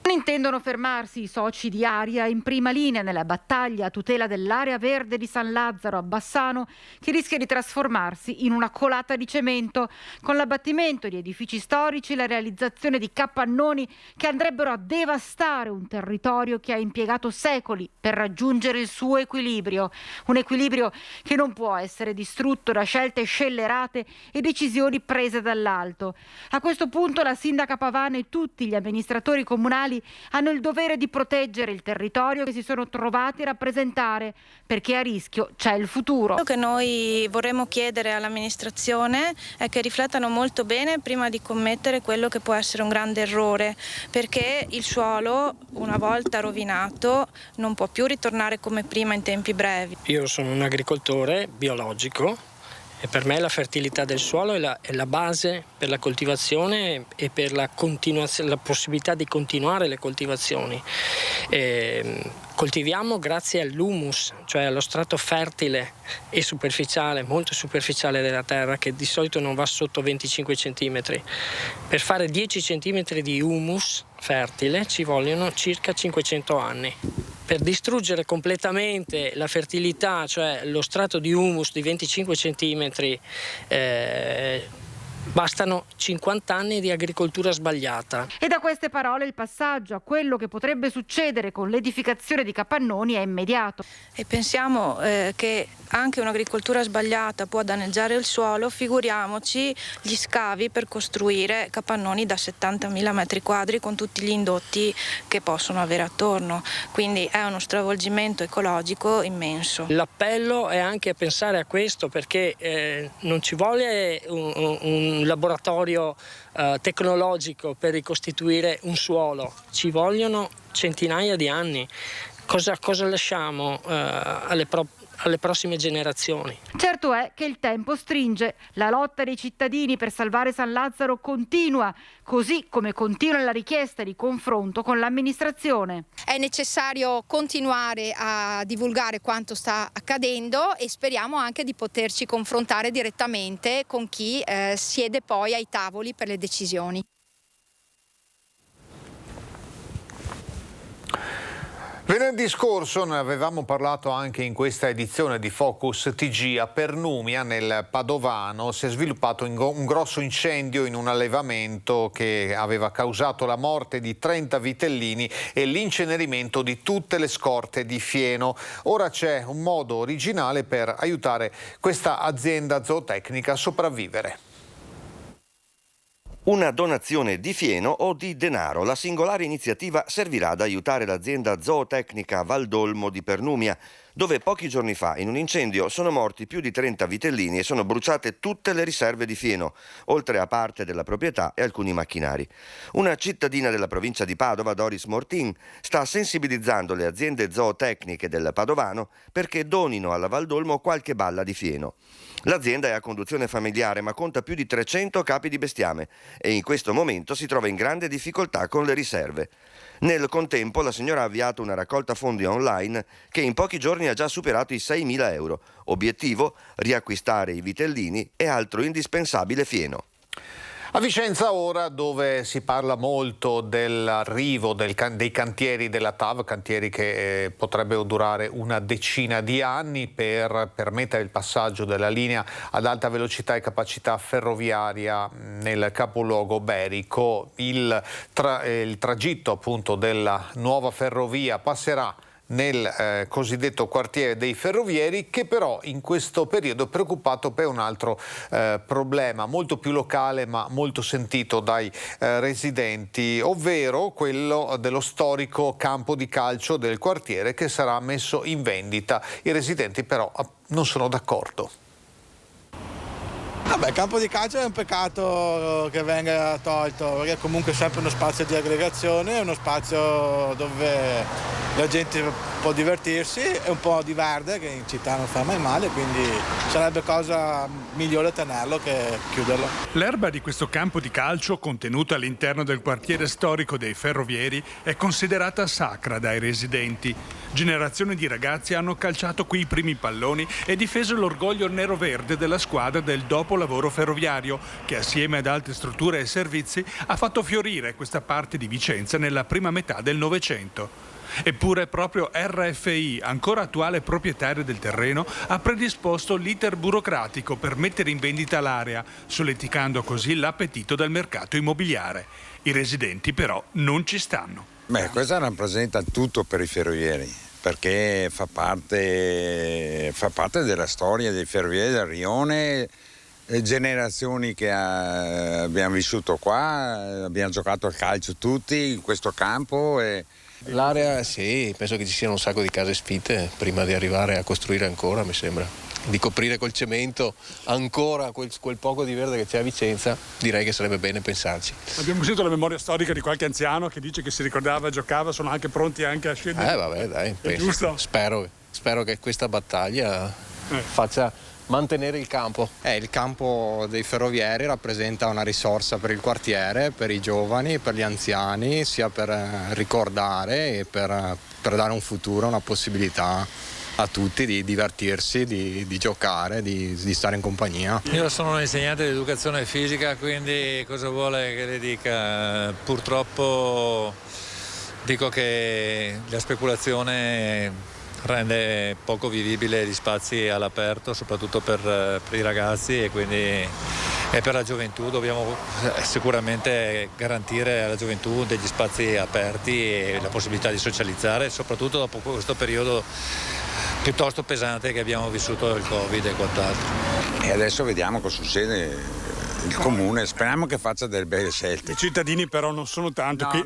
Non intendono fermarsi i soci di Aria in prima linea nella battaglia a tutela dell'area verde di San Lazzaro a Bassano, che rischia di trasformarsi in una colata di cemento, con l'abbattimento di edifici storici e la realizzazione di capannoni che andrebbero a devastare un territorio che ha impiegato secoli per raggiungere il suo equilibrio. Un equilibrio che non può essere distrutto da scelte scellerate e decisioni prese dall'alto. A questo punto la sindaca Pavano e tutti gli amministratori comunali hanno il dovere di proteggere il territorio che si sono trovati a rappresentare, perché a rischio c'è il futuro. Quello che noi vorremmo chiedere all'amministrazione è che riflettano molto bene prima di commettere quello che può essere un grande errore, perché il suolo, una volta rovinato, non può più ritornare come prima in tempi brevi. Io sono un agricoltore biologico e per me la fertilità del suolo è la base per la coltivazione e per la possibilità di continuare le coltivazioni. Coltiviamo grazie all'humus, cioè allo strato fertile e superficiale, molto superficiale della terra, che di solito non va sotto 25 cm. Per fare 10 cm di humus fertile ci vogliono circa 500 anni. Per distruggere completamente la fertilità, cioè lo strato di humus di 25 cm, bastano 50 anni di agricoltura sbagliata. E da queste parole il passaggio a quello che potrebbe succedere con l'edificazione di capannoni è immediato. E pensiamo che anche un'agricoltura sbagliata può danneggiare il suolo, figuriamoci gli scavi per costruire capannoni da 70.000 metri quadri con tutti gli indotti che possono avere attorno. Quindi è uno stravolgimento ecologico immenso. L'appello è anche a pensare a questo, perché non ci vuole un laboratorio tecnologico per ricostituire un suolo, ci vogliono centinaia di anni. Cosa lasciamo alle prossime generazioni? Certo è che il tempo stringe, la lotta dei cittadini per salvare San Lazzaro continua, così come continua la richiesta di confronto con l'amministrazione. È necessario continuare a divulgare quanto sta accadendo e speriamo anche di poterci confrontare direttamente con chi siede poi ai tavoli per le decisioni. Venerdì scorso ne avevamo parlato anche in questa edizione di Focus TG. A Pernumia, nel Padovano, si è sviluppato un grosso incendio in un allevamento che aveva causato la morte di 30 vitellini e l'incenerimento di tutte le scorte di fieno. Ora c'è un modo originale per aiutare questa azienda zootecnica a sopravvivere. Una donazione di fieno o di denaro. La singolare iniziativa servirà ad aiutare l'azienda zootecnica Valdolmo di Pernumia, dove pochi giorni fa in un incendio sono morti più di 30 vitellini e sono bruciate tutte le riserve di fieno, oltre a parte della proprietà e alcuni macchinari. Una cittadina della provincia di Padova, Doris Mortin, sta sensibilizzando le aziende zootecniche del Padovano perché donino alla Valdolmo qualche balla di fieno. L'azienda è a conduzione familiare ma conta più di 300 capi di bestiame e in questo momento si trova in grande difficoltà con le riserve. Nel contempo la signora ha avviato una raccolta fondi online che in pochi giorni ha già superato i 6.000 euro. Obiettivo: riacquistare i vitellini e altro indispensabile fieno. A Vicenza ora, dove si parla molto dell'arrivo dei cantieri della TAV, cantieri che potrebbero durare una decina di anni per permettere il passaggio della linea ad alta velocità e capacità ferroviaria nel capoluogo iberico. Il tragitto appunto della nuova ferrovia passerà nel cosiddetto quartiere dei ferrovieri, che però in questo periodo è preoccupato per un altro problema molto più locale ma molto sentito dai residenti, ovvero quello dello storico campo di calcio del quartiere che sarà messo in vendita. I residenti però non sono d'accordo. Vabbè, il campo di calcio è un peccato che venga tolto, perché comunque è sempre uno spazio di aggregazione, è uno spazio dove la gente può divertirsi, è un po' di verde che in città non fa mai male, quindi sarebbe cosa migliore tenerlo che chiuderlo. L'erba di questo campo di calcio, contenuta all'interno del quartiere storico dei Ferrovieri, è considerata sacra dai residenti. Generazioni di ragazzi hanno calciato qui i primi palloni e difeso l'orgoglio nero-verde della squadra del dopolavoro ferroviario, che assieme ad altre strutture e servizi ha fatto fiorire questa parte di Vicenza nella prima metà del Novecento. Eppure proprio RFI, ancora attuale proprietario del terreno, ha predisposto l'iter burocratico per mettere in vendita l'area, solleticando così l'appetito del mercato immobiliare. I residenti però non ci stanno. Questa rappresenta tutto per i ferrovieri, perché fa parte della storia dei ferrovieri del Rione, generazioni che abbiamo vissuto qua, abbiamo giocato al calcio tutti in questo campo. L'area sì, penso che ci siano un sacco di case sfitte prima di arrivare a costruire ancora, mi sembra. Di coprire col cemento ancora quel poco di verde che c'è a Vicenza, direi che sarebbe bene pensarci. Abbiamo sentito la memoria storica di qualche anziano che dice che si ricordava e giocava, sono anche pronti anche a scendere. Vabbè, dai, penso. Giusto? Spero che questa battaglia faccia mantenere il campo. Il campo dei ferrovieri rappresenta una risorsa per il quartiere, per i giovani, per gli anziani, sia per ricordare e per dare un futuro, una possibilità a tutti di divertirsi, di giocare, di stare in compagnia. Io sono un insegnante di educazione fisica, quindi cosa vuole che le dica? Purtroppo dico che la speculazione rende poco vivibile gli spazi all'aperto, soprattutto per i ragazzi e quindi e per la gioventù. Dobbiamo sicuramente garantire alla gioventù degli spazi aperti e la possibilità di socializzare, soprattutto dopo questo periodo piuttosto pesante che abbiamo vissuto il Covid e quant'altro. E adesso vediamo cosa succede. Il comune, speriamo che faccia delle belle scelte. I cittadini però non sono tanto qui.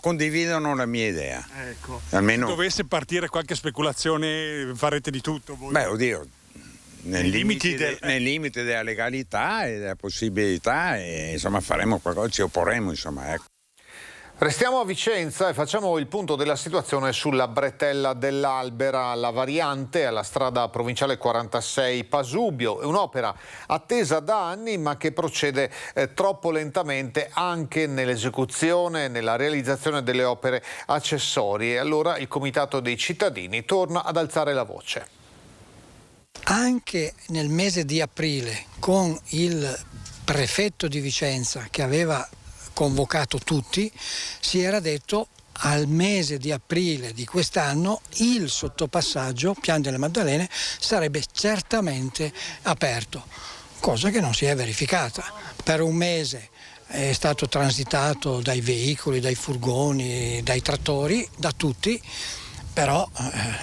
Condividono la mia idea. Ecco. Almeno... Se dovesse partire qualche speculazione farete di tutto voi? Nel limite della legalità e della possibilità, e insomma faremo qualcosa, ci opporremo, insomma, ecco. Restiamo a Vicenza e facciamo il punto della situazione sulla bretella dell'Albera, la variante alla strada provinciale 46 Pasubio. È un'opera attesa da anni ma che procede troppo lentamente anche nell'esecuzione e nella realizzazione delle opere accessorie. Allora il Comitato dei Cittadini torna ad alzare la voce. Anche nel mese di aprile, con il prefetto di Vicenza che aveva convocato tutti, si era detto al mese di aprile di quest'anno il sottopassaggio Pian delle Maddalene sarebbe certamente aperto, cosa che non si è verificata. Per un mese è stato transitato dai veicoli, dai furgoni, dai trattori, da tutti, però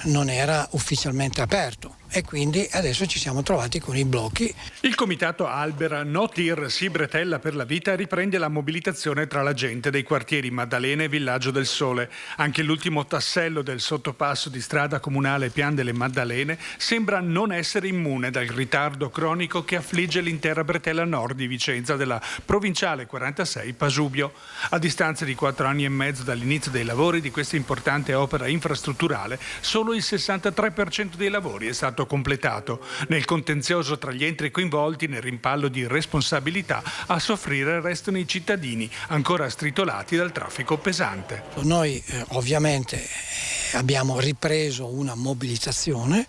non era ufficialmente aperto. E quindi adesso ci siamo trovati con i blocchi. Il comitato Albera No Tir Sì Bretella per la Vita riprende la mobilitazione tra la gente dei quartieri Maddalena e Villaggio del Sole. Anche l'ultimo tassello del sottopasso di strada comunale Pian delle Maddalene sembra non essere immune dal ritardo cronico che affligge l'intera bretella nord di Vicenza della provinciale 46 Pasubio. A distanza di 4 anni e mezzo dall'inizio dei lavori di questa importante opera infrastrutturale, solo il 63% dei lavori è stato completato. Nel contenzioso tra gli enti coinvolti nel rimpallo di responsabilità, a soffrire restano i cittadini ancora stritolati dal traffico pesante. Noi ovviamente abbiamo ripreso una mobilitazione.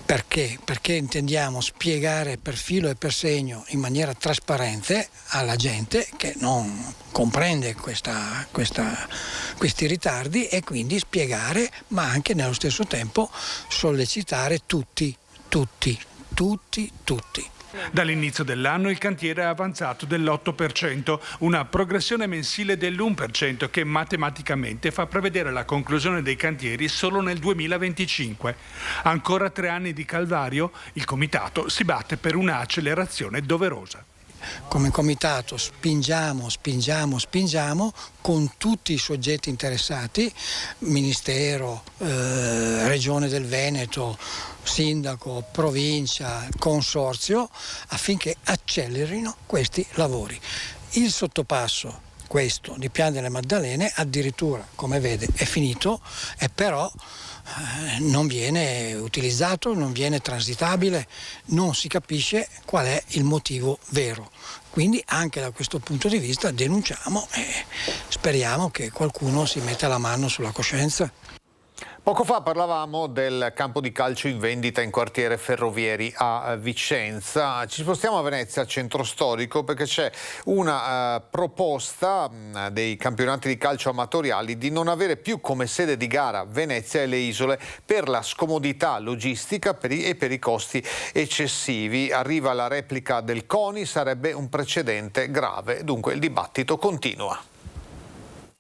Perché? Perché intendiamo spiegare per filo e per segno in maniera trasparente alla gente che non comprende questi ritardi, e quindi spiegare, ma anche nello stesso tempo sollecitare tutti. Dall'inizio dell'anno il cantiere è avanzato dell'8%, una progressione mensile dell'1% che matematicamente fa prevedere la conclusione dei cantieri solo nel 2025. Ancora 3 anni di calvario, il comitato si batte per una accelerazione doverosa. come comitato spingiamo con tutti i soggetti interessati, Ministero, Regione del Veneto, Sindaco, Provincia, Consorzio, affinché accelerino questi lavori. Il sottopasso, questo di Pian delle Maddalene, addirittura, come vede, è finito, e però non viene utilizzato, non viene transitabile, non si capisce qual è il motivo vero. Quindi anche da questo punto di vista denunciamo e speriamo che qualcuno si metta la mano sulla coscienza. Poco fa parlavamo del campo di calcio in vendita in quartiere Ferrovieri a Vicenza. Ci spostiamo a Venezia, centro storico, perché c'è una proposta dei campionati di calcio amatoriali di non avere più come sede di gara Venezia e le isole per la scomodità logistica e per i costi eccessivi. Arriva la replica del CONI, sarebbe un precedente grave, dunque il dibattito continua.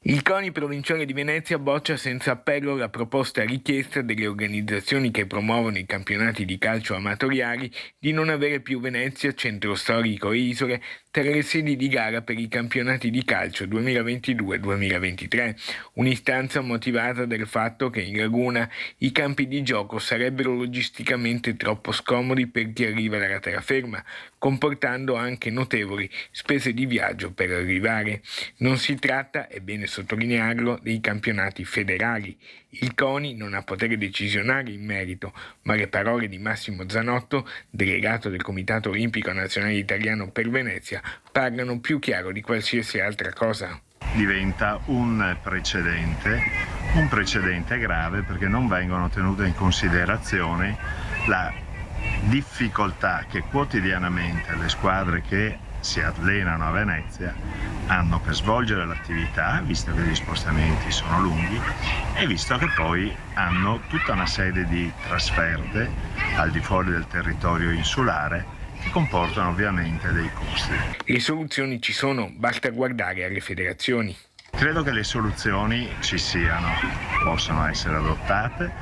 Il CONI provinciale di Venezia boccia senza appello la proposta richiesta delle organizzazioni che promuovono i campionati di calcio amatoriali di non avere più Venezia, centro storico e isole tra le sedi di gara per i campionati di calcio 2022-2023, un'istanza motivata dal fatto che in Laguna i campi di gioco sarebbero logisticamente troppo scomodi per chi arriva dalla terraferma, comportando anche notevoli spese di viaggio per arrivare. Non si tratta, è bene sottolinearlo, dei campionati federali. Il CONI non ha potere decisionale in merito, ma le parole di Massimo Zanotto, delegato del Comitato Olimpico Nazionale Italiano per Venezia, parlano più chiaro di qualsiasi altra cosa. Diventa un precedente grave perché non vengono tenute in considerazione la difficoltà che quotidianamente le squadre che si allenano a Venezia hanno per svolgere l'attività, visto che gli spostamenti sono lunghi e visto che poi hanno tutta una serie di trasferte al di fuori del territorio insulare che comportano ovviamente dei costi. Le soluzioni ci sono, basta guardare alle federazioni. Credo che le soluzioni ci siano, possono essere adottate.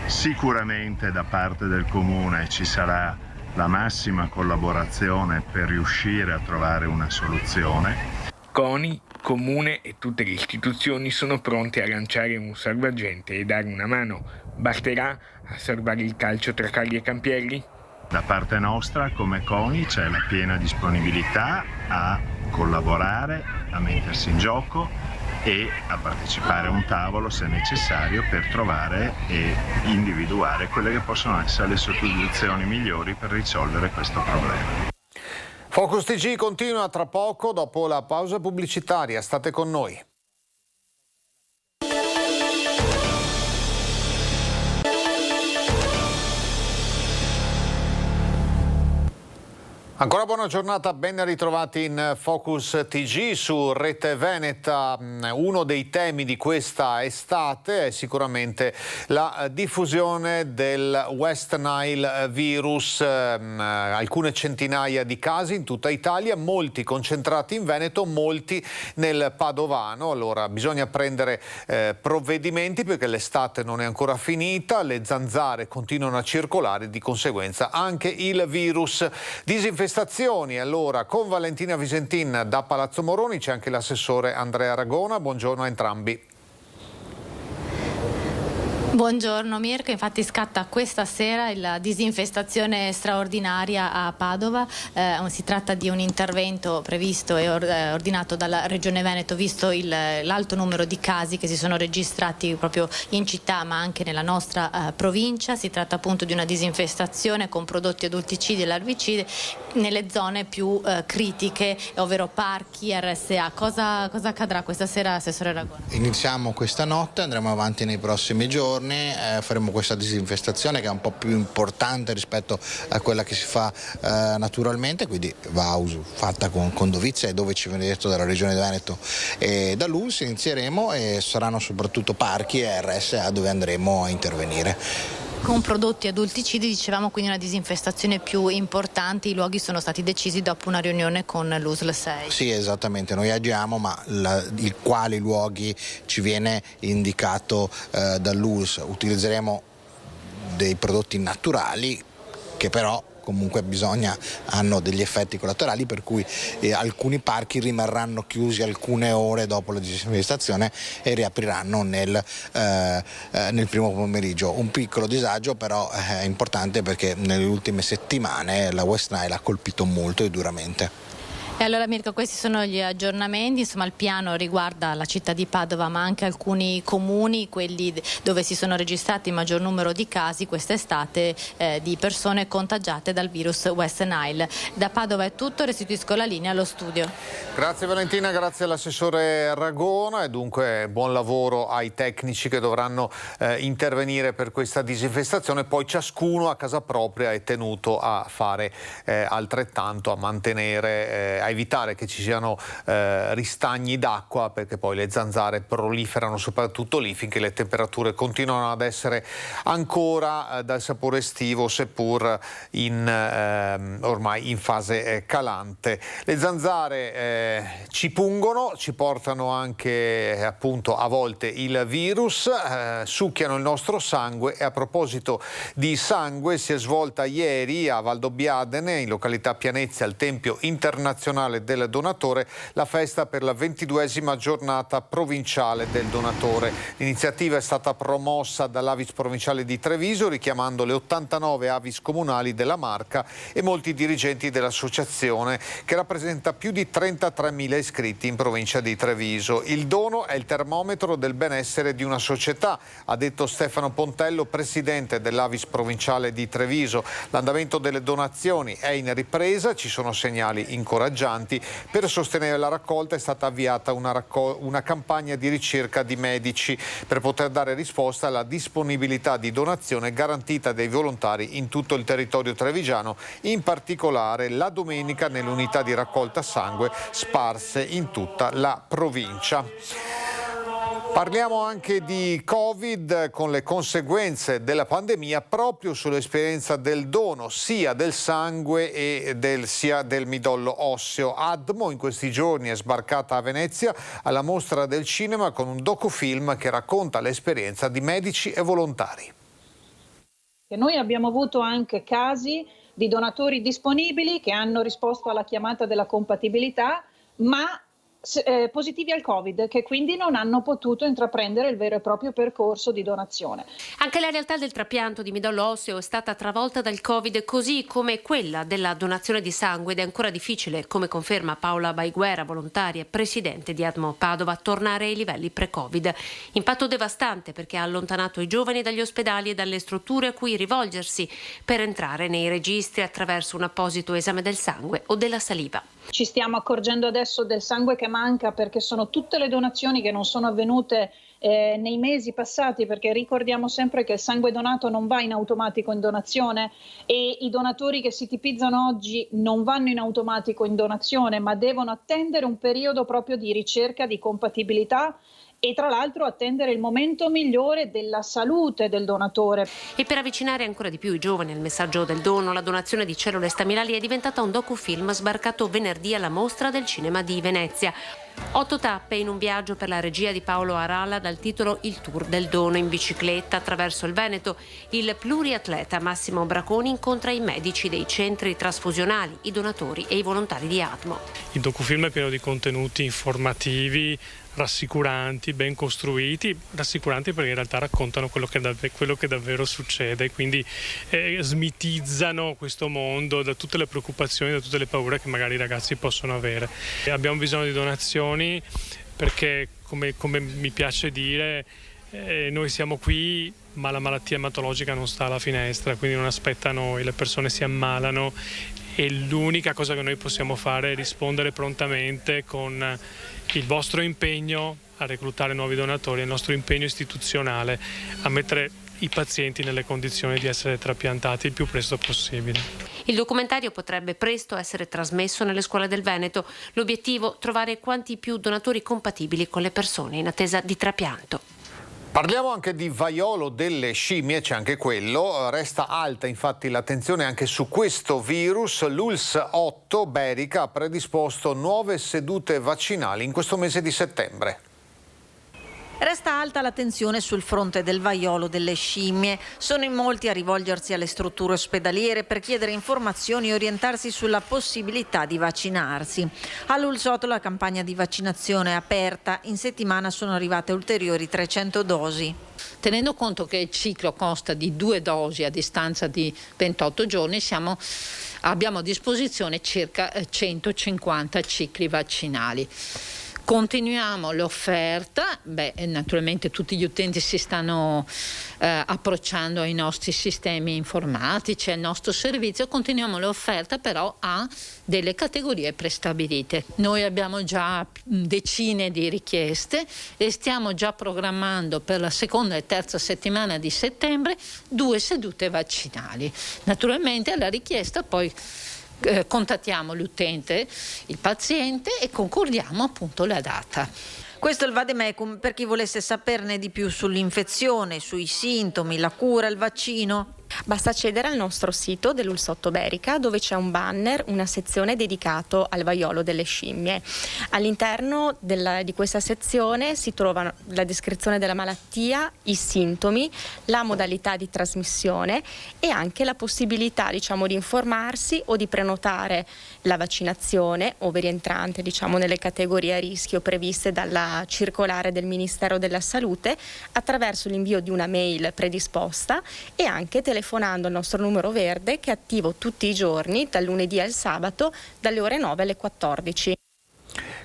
Sicuramente da parte del Comune ci sarà la massima collaborazione per riuscire a trovare una soluzione. CONI, Comune e tutte le istituzioni sono pronte a lanciare un salvagente e dare una mano. Basterà a salvare il calcio tra Cagli e Campielli? Da parte nostra, come CONI, c'è la piena disponibilità a collaborare, a mettersi in gioco e a partecipare a un tavolo se necessario per trovare e individuare quelle che possono essere le soluzioni migliori per risolvere questo problema. Focus TG continua tra poco dopo la pausa pubblicitaria. State con noi. Ancora buona giornata, ben ritrovati in Focus TG su Rete Veneta. Uno dei temi di questa estate è sicuramente la diffusione del West Nile virus, alcune centinaia di casi in tutta Italia, molti concentrati in Veneto, molti nel Padovano. Allora bisogna prendere provvedimenti perché l'estate non è ancora finita, le zanzare continuano a circolare, di conseguenza anche il virus. Allora, con Valentina Visentin da Palazzo Moroni c'è anche l'assessore Andrea Ragona. Buongiorno a entrambi. Buongiorno Mirko, infatti scatta questa sera la disinfestazione straordinaria a Padova. Si tratta di un intervento previsto e ordinato dalla Regione Veneto, visto l'alto numero di casi che si sono registrati proprio in città ma anche nella nostra provincia. Si tratta appunto di una disinfestazione con prodotti adulticidi e larvicidi nelle zone più critiche, ovvero parchi, RSA. Cosa accadrà questa sera, assessore Ragona? Iniziamo questa notte, andremo avanti nei prossimi giorni. Faremo questa disinfestazione che è un po' più importante rispetto a quella che si fa naturalmente, quindi va fatta con dovizia, e dove ci viene detto dalla Regione Veneto e da LUS. Inizieremo e saranno soprattutto parchi e RSA dove andremo a intervenire. Con prodotti adulticidi, dicevamo, quindi una disinfestazione più importante. I luoghi sono stati decisi dopo una riunione con l'USL 6. Sì, esattamente, noi agiamo, ma quali luoghi ci viene indicato dall'USL. Utilizzeremo dei prodotti naturali che però comunque hanno degli effetti collaterali, per cui alcuni parchi rimarranno chiusi alcune ore dopo la disinfestazione e riapriranno nel primo pomeriggio. Un piccolo disagio però è importante, perché nelle ultime settimane la West Nile ha colpito molto e duramente. E allora Mirko, questi sono gli aggiornamenti, insomma il piano riguarda la città di Padova ma anche alcuni comuni, quelli dove si sono registrati il maggior numero di casi quest'estate di persone contagiate dal virus West Nile. Da Padova è tutto, restituisco la linea allo studio. Grazie Valentina, grazie all'assessore Ragona e dunque buon lavoro ai tecnici che dovranno intervenire per questa disinfestazione, poi ciascuno a casa propria è tenuto a fare altrettanto, a mantenere a evitare che ci siano ristagni d'acqua, perché poi le zanzare proliferano soprattutto lì finché le temperature continuano ad essere ancora dal sapore estivo, seppur ormai in fase calante. Le zanzare ci pungono, ci portano anche appunto a volte il virus, succhiano il nostro sangue, e a proposito di sangue si è svolta ieri a Valdobbiadene, in località Pianezia, al Tempio Internazionale del Donatore, la festa per la 22esima giornata provinciale del donatore. L'iniziativa è stata promossa dall'Avis provinciale di Treviso, richiamando le 89 Avis comunali della Marca e molti dirigenti dell'associazione, che rappresenta più di 33.000 iscritti in provincia di Treviso. Il dono è il termometro del benessere di una società, ha detto Stefano Pontello, presidente dell'Avis provinciale di Treviso. L'andamento delle donazioni è in ripresa, ci sono segnali incoraggianti. Per sostenere la raccolta è stata avviata una campagna di ricerca di medici per poter dare risposta alla disponibilità di donazione garantita dai volontari in tutto il territorio trevigiano, in particolare la domenica nelle unità di raccolta sangue sparse in tutta la provincia. Parliamo anche di Covid, con le conseguenze della pandemia proprio sull'esperienza del dono sia del sangue sia del midollo osseo. ADMO in questi giorni è sbarcata a Venezia alla Mostra del Cinema con un docufilm che racconta l'esperienza di medici e volontari. Noi abbiamo avuto anche casi di donatori disponibili che hanno risposto alla chiamata della compatibilità, ma positivi al Covid, che quindi non hanno potuto intraprendere il vero e proprio percorso di donazione. Anche la realtà del trapianto di midollo osseo è stata travolta dal Covid, così come quella della donazione di sangue, ed è ancora difficile, come conferma Paola Baiguera, volontaria e presidente di ADMO Padova, tornare ai livelli pre-Covid. Impatto devastante, perché ha allontanato i giovani dagli ospedali e dalle strutture a cui rivolgersi per entrare nei registri attraverso un apposito esame del sangue o della saliva. Ci stiamo accorgendo adesso del sangue che manca, perché sono tutte le donazioni che non sono avvenute nei mesi passati, perché ricordiamo sempre che il sangue donato non va in automatico in donazione, e i donatori che si tipizzano oggi non vanno in automatico in donazione, ma devono attendere un periodo proprio di ricerca di compatibilità e tra l'altro attendere il momento migliore della salute del donatore. E per avvicinare ancora di più i giovani al messaggio del dono, la donazione di cellule staminali è diventata un docufilm sbarcato venerdì alla Mostra del Cinema di Venezia. 8 tappe in un viaggio per la regia di Paolo Aralla dal titolo Il Tour del Dono. In bicicletta attraverso il Veneto, il pluriatleta Massimo Braconi incontra i medici dei centri trasfusionali, i donatori e i volontari di ADMO. Il docufilm è pieno di contenuti informativi, rassicuranti, ben costruiti, rassicuranti perché in realtà raccontano quello che davvero succede, quindi smitizzano questo mondo da tutte le preoccupazioni, da tutte le paure che magari i ragazzi possono avere. Abbiamo bisogno di donazioni perché, come mi piace dire, noi siamo qui, ma la malattia ematologica non sta alla finestra, quindi non aspetta noi, le persone si ammalano e l'unica cosa che noi possiamo fare è rispondere prontamente con il vostro impegno a reclutare nuovi donatori, il nostro impegno istituzionale a mettere i pazienti nelle condizioni di essere trapiantati il più presto possibile. Il documentario potrebbe presto essere trasmesso nelle scuole del Veneto. L'obiettivo: trovare quanti più donatori compatibili con le persone in attesa di trapianto. Parliamo anche di vaiolo delle scimmie, c'è anche quello, resta alta infatti l'attenzione anche su questo virus. L'ULSS 8 Berica ha predisposto nuove sedute vaccinali in questo mese di settembre. Resta alta la tensione sul fronte del vaiolo delle scimmie. Sono in molti a rivolgersi alle strutture ospedaliere per chiedere informazioni e orientarsi sulla possibilità di vaccinarsi. A Lulzotto la campagna di vaccinazione è aperta. In settimana sono arrivate ulteriori 300 dosi. Tenendo conto che il ciclo consta di 2 dosi a distanza di 28 giorni, abbiamo a disposizione circa 150 cicli vaccinali. Continuiamo l'offerta, naturalmente tutti gli utenti si stanno approcciando ai nostri sistemi informatici, al nostro servizio, continuiamo l'offerta però a delle categorie prestabilite. Noi abbiamo già decine di richieste e stiamo già programmando per la seconda e terza settimana di settembre 2 sedute vaccinali. Naturalmente alla richiesta poi contattiamo l'utente, il paziente e concordiamo appunto la data. Questo è il vademecum per chi volesse saperne di più sull'infezione, sui sintomi, la cura, il vaccino. Basta accedere al nostro sito dell'Ulsotto Berica, dove c'è un banner, una sezione dedicato al vaiolo delle scimmie. All'interno di questa sezione si trova la descrizione della malattia, i sintomi, la modalità di trasmissione e anche la possibilità, di informarsi o di prenotare la vaccinazione, ove rientrante, nelle categorie a rischio previste dalla circolare del Ministero della Salute, attraverso l'invio di una mail predisposta e anche telefonando al nostro numero verde, che è attivo tutti i giorni, dal lunedì al sabato, dalle ore 9 alle 14.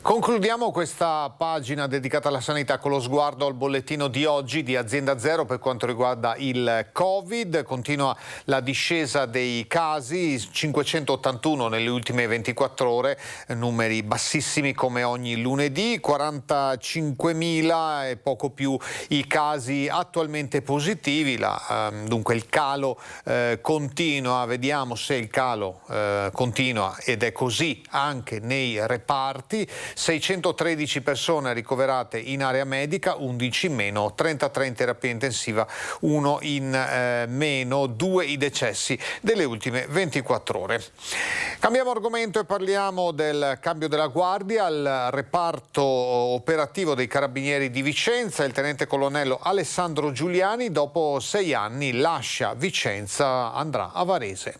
Concludiamo questa pagina dedicata alla sanità con lo sguardo al bollettino di oggi di Azienda Zero per quanto riguarda il Covid. Continua la discesa dei casi, 581 nelle ultime 24 ore, numeri bassissimi come ogni lunedì, 45.000 e poco più i casi attualmente positivi. Dunque il calo continua, vediamo se il calo continua ed è così anche nei reparti. 613 persone ricoverate in area medica, 11 in meno, 33 in terapia intensiva, 1 in meno, 2 i decessi delle ultime 24 ore. Cambiamo argomento e parliamo del cambio della guardia. Al reparto operativo dei Carabinieri di Vicenza, il tenente colonnello Alessandro Giuliani, dopo 6 anni, lascia Vicenza, andrà a Varese.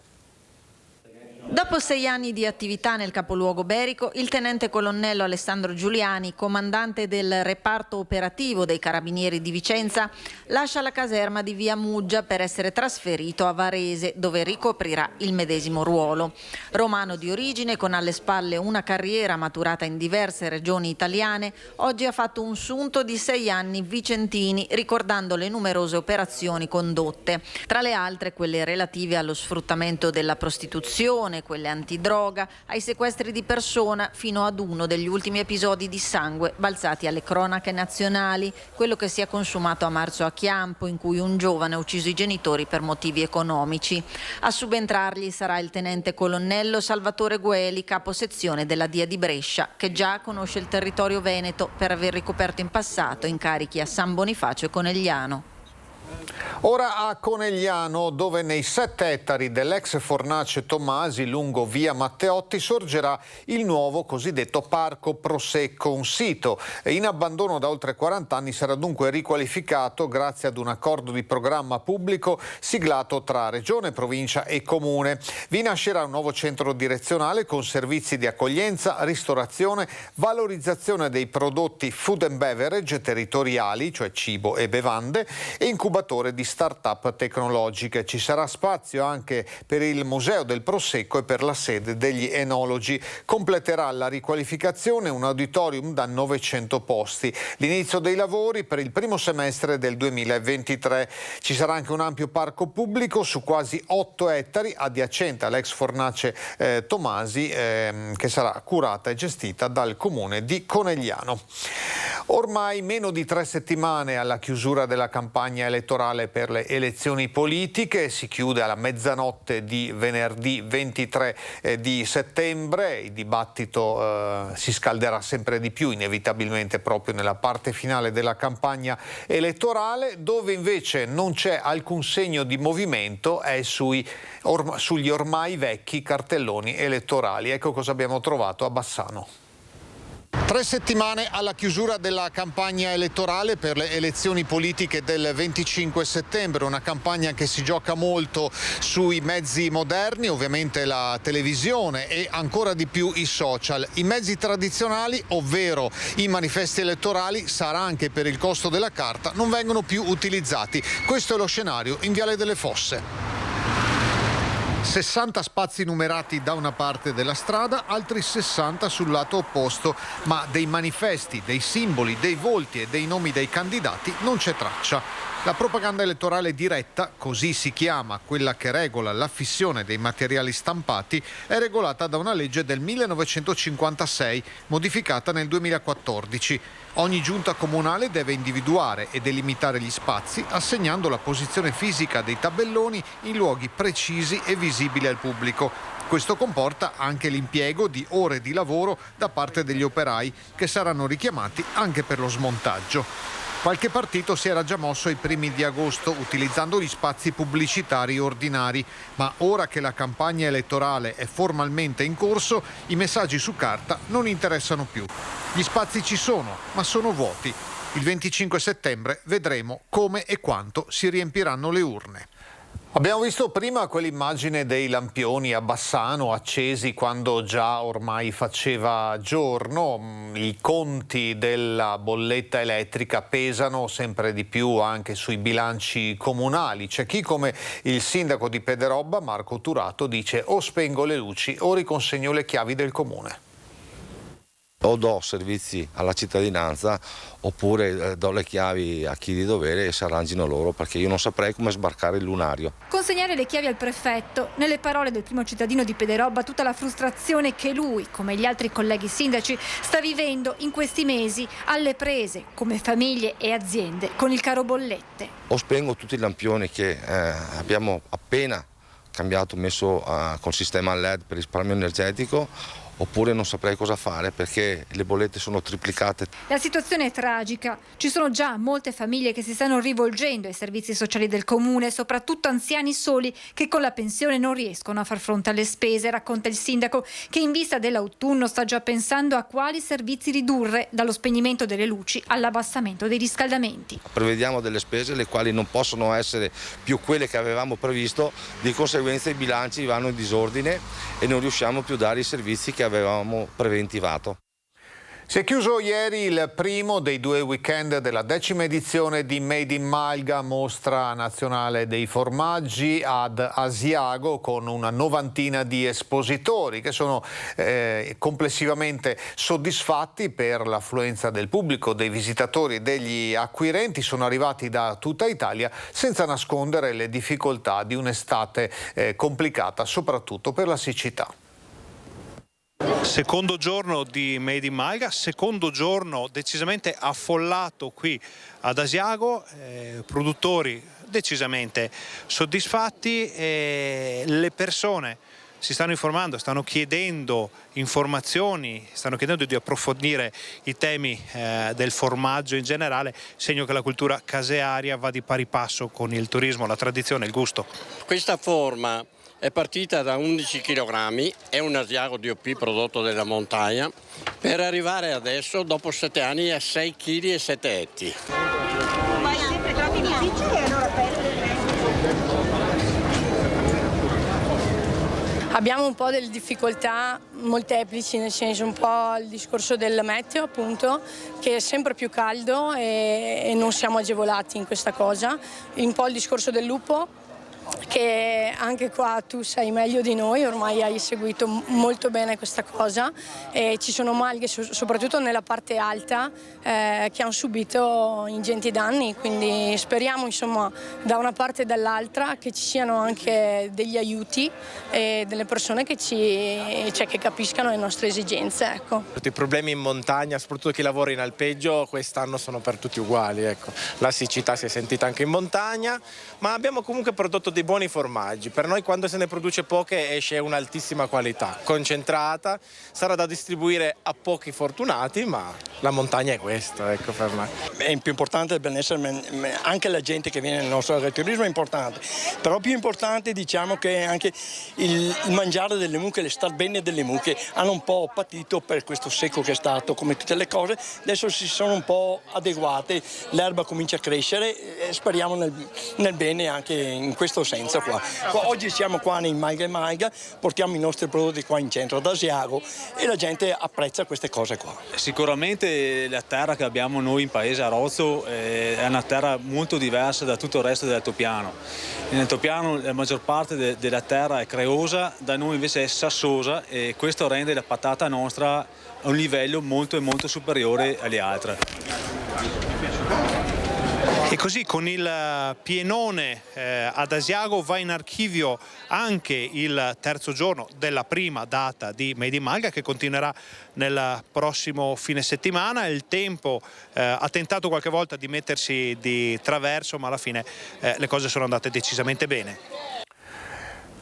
Dopo 6 anni di attività nel capoluogo berico, il tenente colonnello Alessandro Giuliani, comandante del reparto operativo dei Carabinieri di Vicenza, lascia la caserma di Via Muggia per essere trasferito a Varese, dove ricoprirà il medesimo ruolo. Romano di origine, con alle spalle una carriera maturata in diverse regioni italiane, oggi ha fatto un sunto di 6 anni vicentini, ricordando le numerose operazioni condotte, tra le altre quelle relative allo sfruttamento della prostituzione, quelle antidroga, ai sequestri di persona, fino ad uno degli ultimi episodi di sangue balzati alle cronache nazionali, quello che si è consumato a marzo a Chiampo, in cui un giovane ha ucciso i genitori per motivi economici. A subentrargli sarà il tenente colonnello Salvatore Gueli, capo sezione della DIA di Brescia, che già conosce il territorio veneto per aver ricoperto in passato incarichi a San Bonifacio e Conegliano. Ora a Conegliano, dove nei 7 ettari dell'ex fornace Tomasi lungo via Matteotti sorgerà il nuovo cosiddetto Parco Prosecco. Un sito in abbandono da oltre 40 anni sarà dunque riqualificato grazie ad un accordo di programma pubblico siglato tra Regione, Provincia e Comune. Vi nascerà un nuovo centro direzionale con servizi di accoglienza, ristorazione, valorizzazione dei prodotti food and beverage territoriali, cioè cibo e bevande, e incubatore di start-up tecnologiche. Ci sarà spazio anche per il Museo del Prosecco e per la sede degli enologi. Completerà la riqualificazione un auditorium da 900 posti. L'inizio dei lavori per il primo semestre del 2023. Ci sarà anche un ampio parco pubblico su quasi 8 ettari adiacente all'ex fornace Tomasi, che sarà curata e gestita dal comune di Conegliano. Ormai meno di 3 settimane alla chiusura della campagna elettorale per le elezioni politiche, si chiude alla mezzanotte di venerdì 23 di settembre, il dibattito si scalderà sempre di più inevitabilmente proprio nella parte finale della campagna elettorale. Dove invece non c'è alcun segno di movimento è sugli ormai vecchi cartelloni elettorali. Ecco cosa abbiamo trovato a Bassano. 3 settimane alla chiusura della campagna elettorale per le elezioni politiche del 25 settembre, una campagna che si gioca molto sui mezzi moderni, ovviamente la televisione e ancora di più i social. I mezzi tradizionali, ovvero i manifesti elettorali, sarà anche per il costo della carta, non vengono più utilizzati. Questo è lo scenario in Viale delle Fosse. 60 spazi numerati da una parte della strada, altri 60 sul lato opposto, ma dei manifesti, dei simboli, dei volti e dei nomi dei candidati non c'è traccia. La propaganda elettorale diretta, così si chiama quella che regola l'affissione dei materiali stampati, è regolata da una legge del 1956, modificata nel 2014. Ogni giunta comunale deve individuare e delimitare gli spazi, assegnando la posizione fisica dei tabelloni in luoghi precisi e visibili al pubblico. Questo comporta anche l'impiego di ore di lavoro da parte degli operai, che saranno richiamati anche per lo smontaggio. Qualche partito si era già mosso ai primi di agosto utilizzando gli spazi pubblicitari ordinari, ma ora che la campagna elettorale è formalmente in corso, i messaggi su carta non interessano più. Gli spazi ci sono, ma sono vuoti. Il 25 settembre vedremo come e quanto si riempiranno le urne. Abbiamo visto prima quell'immagine dei lampioni a Bassano accesi quando già ormai faceva giorno. I conti della bolletta elettrica pesano sempre di più anche sui bilanci comunali. C'è chi, come il sindaco di Pederobba, Marco Turato, dice: o spengo le luci o riconsegno le chiavi del comune. O do servizi alla cittadinanza oppure do le chiavi a chi di dovere e si arrangino loro, perché io non saprei come sbarcare il lunario. Consegnare le chiavi al prefetto, nelle parole del primo cittadino di Pederobba, tutta la frustrazione che lui, come gli altri colleghi sindaci, sta vivendo in questi mesi alle prese, come famiglie e aziende, con il caro bollette. O spengo tutti i lampioni che abbiamo appena cambiato, messo col sistema LED per risparmio energetico, oppure non saprei cosa fare perché le bollette sono triplicate. La situazione è tragica. Ci sono già molte famiglie che si stanno rivolgendo ai servizi sociali del comune, soprattutto anziani soli che con la pensione non riescono a far fronte alle spese, racconta il sindaco, che in vista dell'autunno sta già pensando a quali servizi ridurre, dallo spegnimento delle luci all'abbassamento dei riscaldamenti. Prevediamo delle spese le quali non possono essere più quelle che avevamo previsto, di conseguenza i bilanci vanno in disordine e non riusciamo più a dare i servizi che avevamo preventivato. Si è chiuso ieri il primo dei 2 weekend della 10ª edizione di Made in Malga, mostra nazionale dei formaggi ad Asiago, con una 90ina di espositori che sono complessivamente soddisfatti per l'affluenza del pubblico, dei visitatori e degli acquirenti. Sono arrivati da tutta Italia, senza nascondere le difficoltà di un'estate complicata, soprattutto per la siccità. Secondo giorno di Made in Malga, secondo giorno decisamente affollato qui ad Asiago, produttori decisamente soddisfatti, le persone si stanno informando, stanno chiedendo informazioni, stanno chiedendo di approfondire i temi del formaggio in generale, segno che la cultura casearia va di pari passo con il turismo, la tradizione, il gusto. Questa forma è partita da 11 kg, è un Asiago DOP prodotto della montagna, per arrivare adesso, dopo 7 anni, a 6 kg e 7 etti. Abbiamo un po' delle difficoltà molteplici, nel senso un po' il discorso del meteo, appunto, che è sempre più caldo e non siamo agevolati in questa cosa, un po' il discorso del lupo, che anche qua tu sai meglio di noi, ormai hai seguito molto bene questa cosa, e ci sono malghe soprattutto nella parte alta che hanno subito ingenti danni, quindi speriamo insomma da una parte e dall'altra che ci siano anche degli aiuti e delle persone che che capiscano le nostre esigenze, ecco. I problemi in montagna, soprattutto chi lavora in alpeggio, quest'anno sono per tutti uguali, ecco. La siccità si è sentita anche in montagna, ma abbiamo comunque prodotto dei buoni formaggi. Per noi quando se ne produce poche esce un'altissima qualità, concentrata, sarà da distribuire a pochi fortunati, ma la montagna è questo, ecco, per me. È più importante il benessere, anche la gente che viene nel nostro agriturismo è importante, però più importante diciamo che anche il mangiare delle mucche, le star bene delle mucche, hanno un po' patito per questo secco che è stato, come tutte le cose, adesso si sono un po' adeguate, l'erba comincia a crescere e speriamo nel bene anche in questo senso qua. Oggi siamo qua in Maiga e Maiga, portiamo i nostri prodotti qua in centro ad Asiago e la gente apprezza queste cose qua. Sicuramente la terra che abbiamo noi in paese Arozzo è una terra molto diversa da tutto il resto dell'altopiano. In altopiano la maggior parte della terra è creosa, da noi invece è sassosa e questo rende la patata nostra a un livello molto superiore alle altre. E così con il pienone ad Asiago va in archivio anche il terzo giorno della prima data di Made in Malga, che continuerà nel prossimo fine settimana. Il tempo ha tentato qualche volta di mettersi di traverso, ma alla fine le cose sono andate decisamente bene.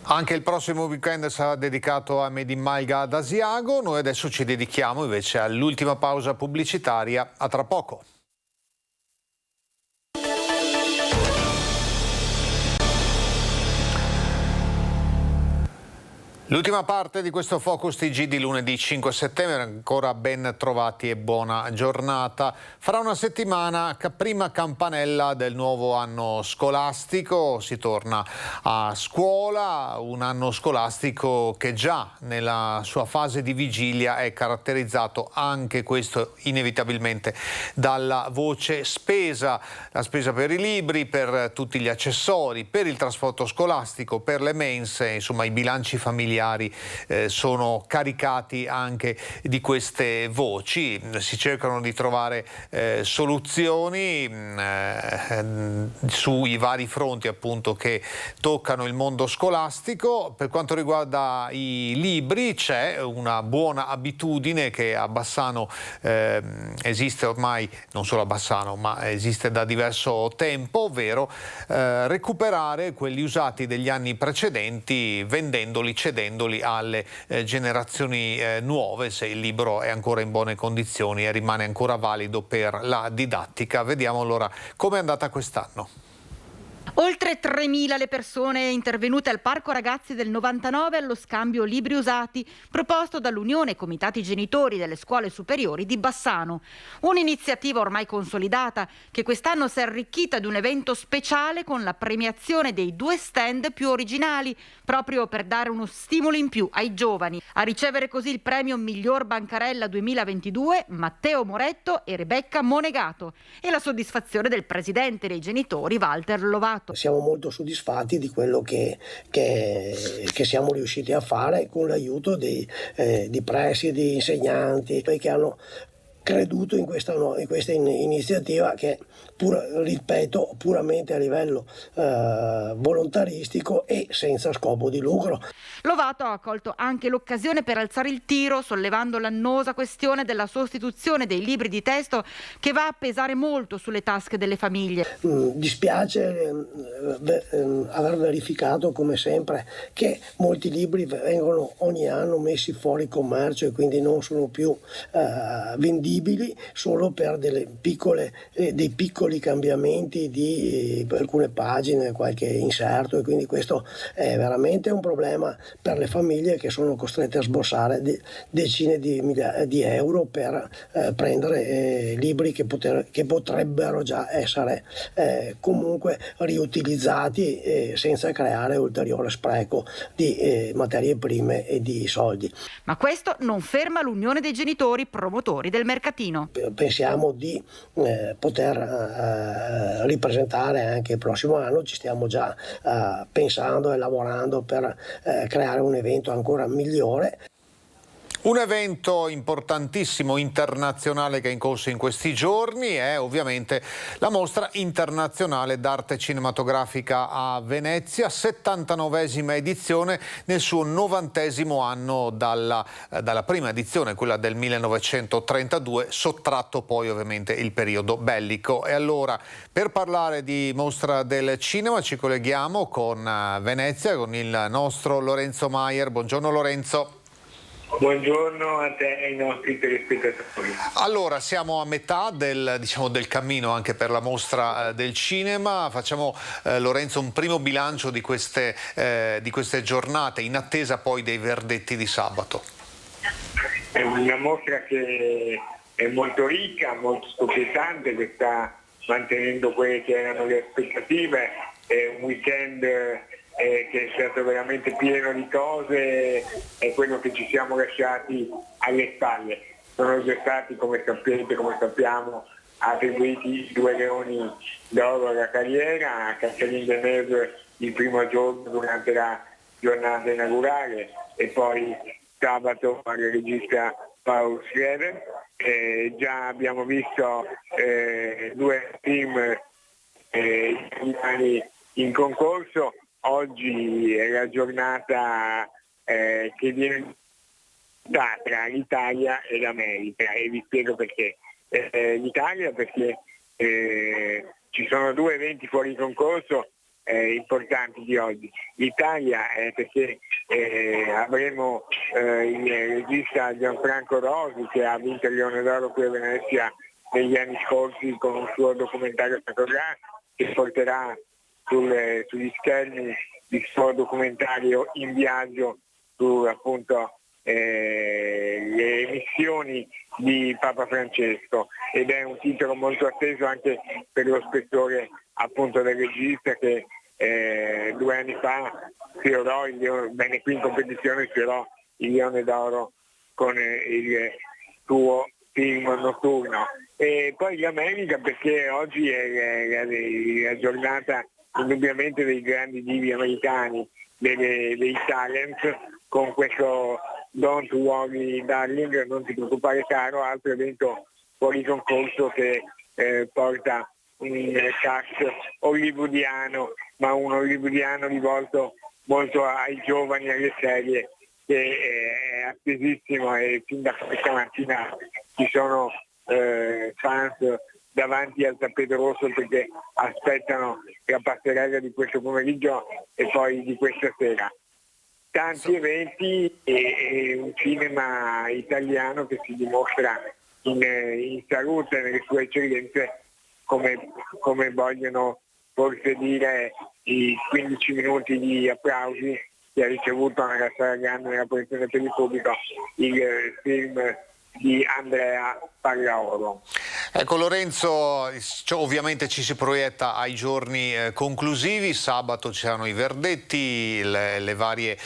Anche il prossimo weekend sarà dedicato a Made in Malga ad Asiago. Noi adesso ci dedichiamo invece all'ultima pausa pubblicitaria. A tra poco. L'ultima parte di questo Focus TG di lunedì 5 settembre, ancora ben trovati e buona giornata. Fra una settimana, prima campanella del nuovo anno scolastico, si torna a scuola, un anno scolastico che già nella sua fase di vigilia è caratterizzato anche questo inevitabilmente dalla voce spesa, la spesa per i libri, per tutti gli accessori, per il trasporto scolastico, per le mense, insomma i bilanci familiari sono caricati anche di queste voci. Si cercano di trovare soluzioni sui vari fronti appunto che toccano il mondo scolastico. Per quanto riguarda i libri c'è una buona abitudine che a Bassano esiste ormai, non solo a Bassano ma esiste da diverso tempo, ovvero recuperare quelli usati degli anni precedenti vendendoli, cedendoli alle generazioni nuove, se il libro è ancora in buone condizioni e rimane ancora valido per la didattica. Vediamo allora com'è andata quest'anno. Oltre 3.000 le persone intervenute al Parco Ragazzi del 99 allo scambio libri usati proposto dall'Unione Comitati Genitori delle Scuole Superiori di Bassano. Un'iniziativa ormai consolidata che quest'anno si è arricchita di un evento speciale con la premiazione dei 2 stand più originali, proprio per dare uno stimolo in più ai giovani. A ricevere così il premio Miglior Bancarella 2022 Matteo Moretto e Rebecca Monegato e la soddisfazione del presidente dei genitori Walter Lovato. Siamo molto soddisfatti di quello che siamo riusciti a fare con l'aiuto di presidi, insegnanti che hanno creduto in questa iniziativa che, ripeto, puramente a livello volontaristico e senza scopo di lucro. Lovato ha colto anche l'occasione per alzare il tiro, sollevando l'annosa questione della sostituzione dei libri di testo che va a pesare molto sulle tasche delle famiglie. Dispiace aver verificato, come sempre, che molti libri vengono ogni anno messi fuori commercio e quindi non sono più vendibili solo per dei piccoli cambiamenti di alcune pagine, qualche inserto, e quindi questo è veramente un problema per le famiglie che sono costrette a sborsare decine di euro per prendere libri che potrebbero già essere comunque riutilizzati senza creare ulteriore spreco di materie prime e di soldi. Ma questo non ferma l'Unione dei Genitori promotori del mercatino. Pensiamo di poter ripresentare anche il prossimo anno, ci stiamo già pensando e lavorando per creare un evento ancora migliore. Un evento importantissimo internazionale che è in corso in questi giorni è ovviamente la Mostra Internazionale d'Arte Cinematografica a Venezia, 79esima edizione nel suo 90° anno dalla prima edizione, quella del 1932, sottratto poi ovviamente il periodo bellico. E allora, per parlare di Mostra del Cinema ci colleghiamo con Venezia, con il nostro Lorenzo Maier. Buongiorno Lorenzo. Buongiorno a te e ai nostri telespettatori. Allora, siamo a metà del cammino anche per la Mostra del Cinema. Facciamo, Lorenzo, un primo bilancio di queste giornate, in attesa poi dei verdetti di sabato. È una mostra che è molto ricca, molto scoppiettante, che sta mantenendo quelle che erano le aspettative. È un weekend che è stato veramente pieno di cose, è quello che ci siamo lasciati alle spalle. Sono già stati, come sappiamo, attribuiti i 2 Leoni d'Oro alla carriera, a Catherine Deneuve il primo giorno durante la giornata inaugurale e poi sabato al regista Paul Schrader. Già abbiamo visto 2 film italiani in concorso. Oggi è la giornata che viene tra l'Italia e l'America e vi spiego perché. L'Italia perché ci sono 2 eventi fuori concorso importanti di oggi. L'Italia perché avremo il regista Gianfranco Rosi, che ha vinto il Leone d'Oro qui a Venezia negli anni scorsi con un suo documentario fotografico, che porterà sugli schermi il suo documentario In viaggio su appunto le missioni di Papa Francesco, ed è un titolo molto atteso anche per lo spessore appunto del regista che 2 anni fa venne qui in competizione, sfiorò il Leone d'Oro con il suo film notturno. E poi l'America perché oggi è la giornata indubbiamente dei grandi divi americani, dei talent, con questo Don't Worry Darling, non ti preoccupare caro, altro evento fuori concorso che porta un cast hollywoodiano, ma un hollywoodiano rivolto molto ai giovani, alle serie, che è attesissimo, e fin da questa mattina ci sono fans davanti al tappeto rosso perché aspettano la passerella di questo pomeriggio e poi di questa sera. Tanti eventi e un cinema italiano che si dimostra in salute nelle sue eccellenze, come vogliono forse dire i 15 minuti di applausi che ha ricevuto nella sala grande nella proiezione per il pubblico il film di Andrea Pallaoro. Ecco Lorenzo, ovviamente ci si proietta ai giorni conclusivi, sabato c'erano i verdetti, le varie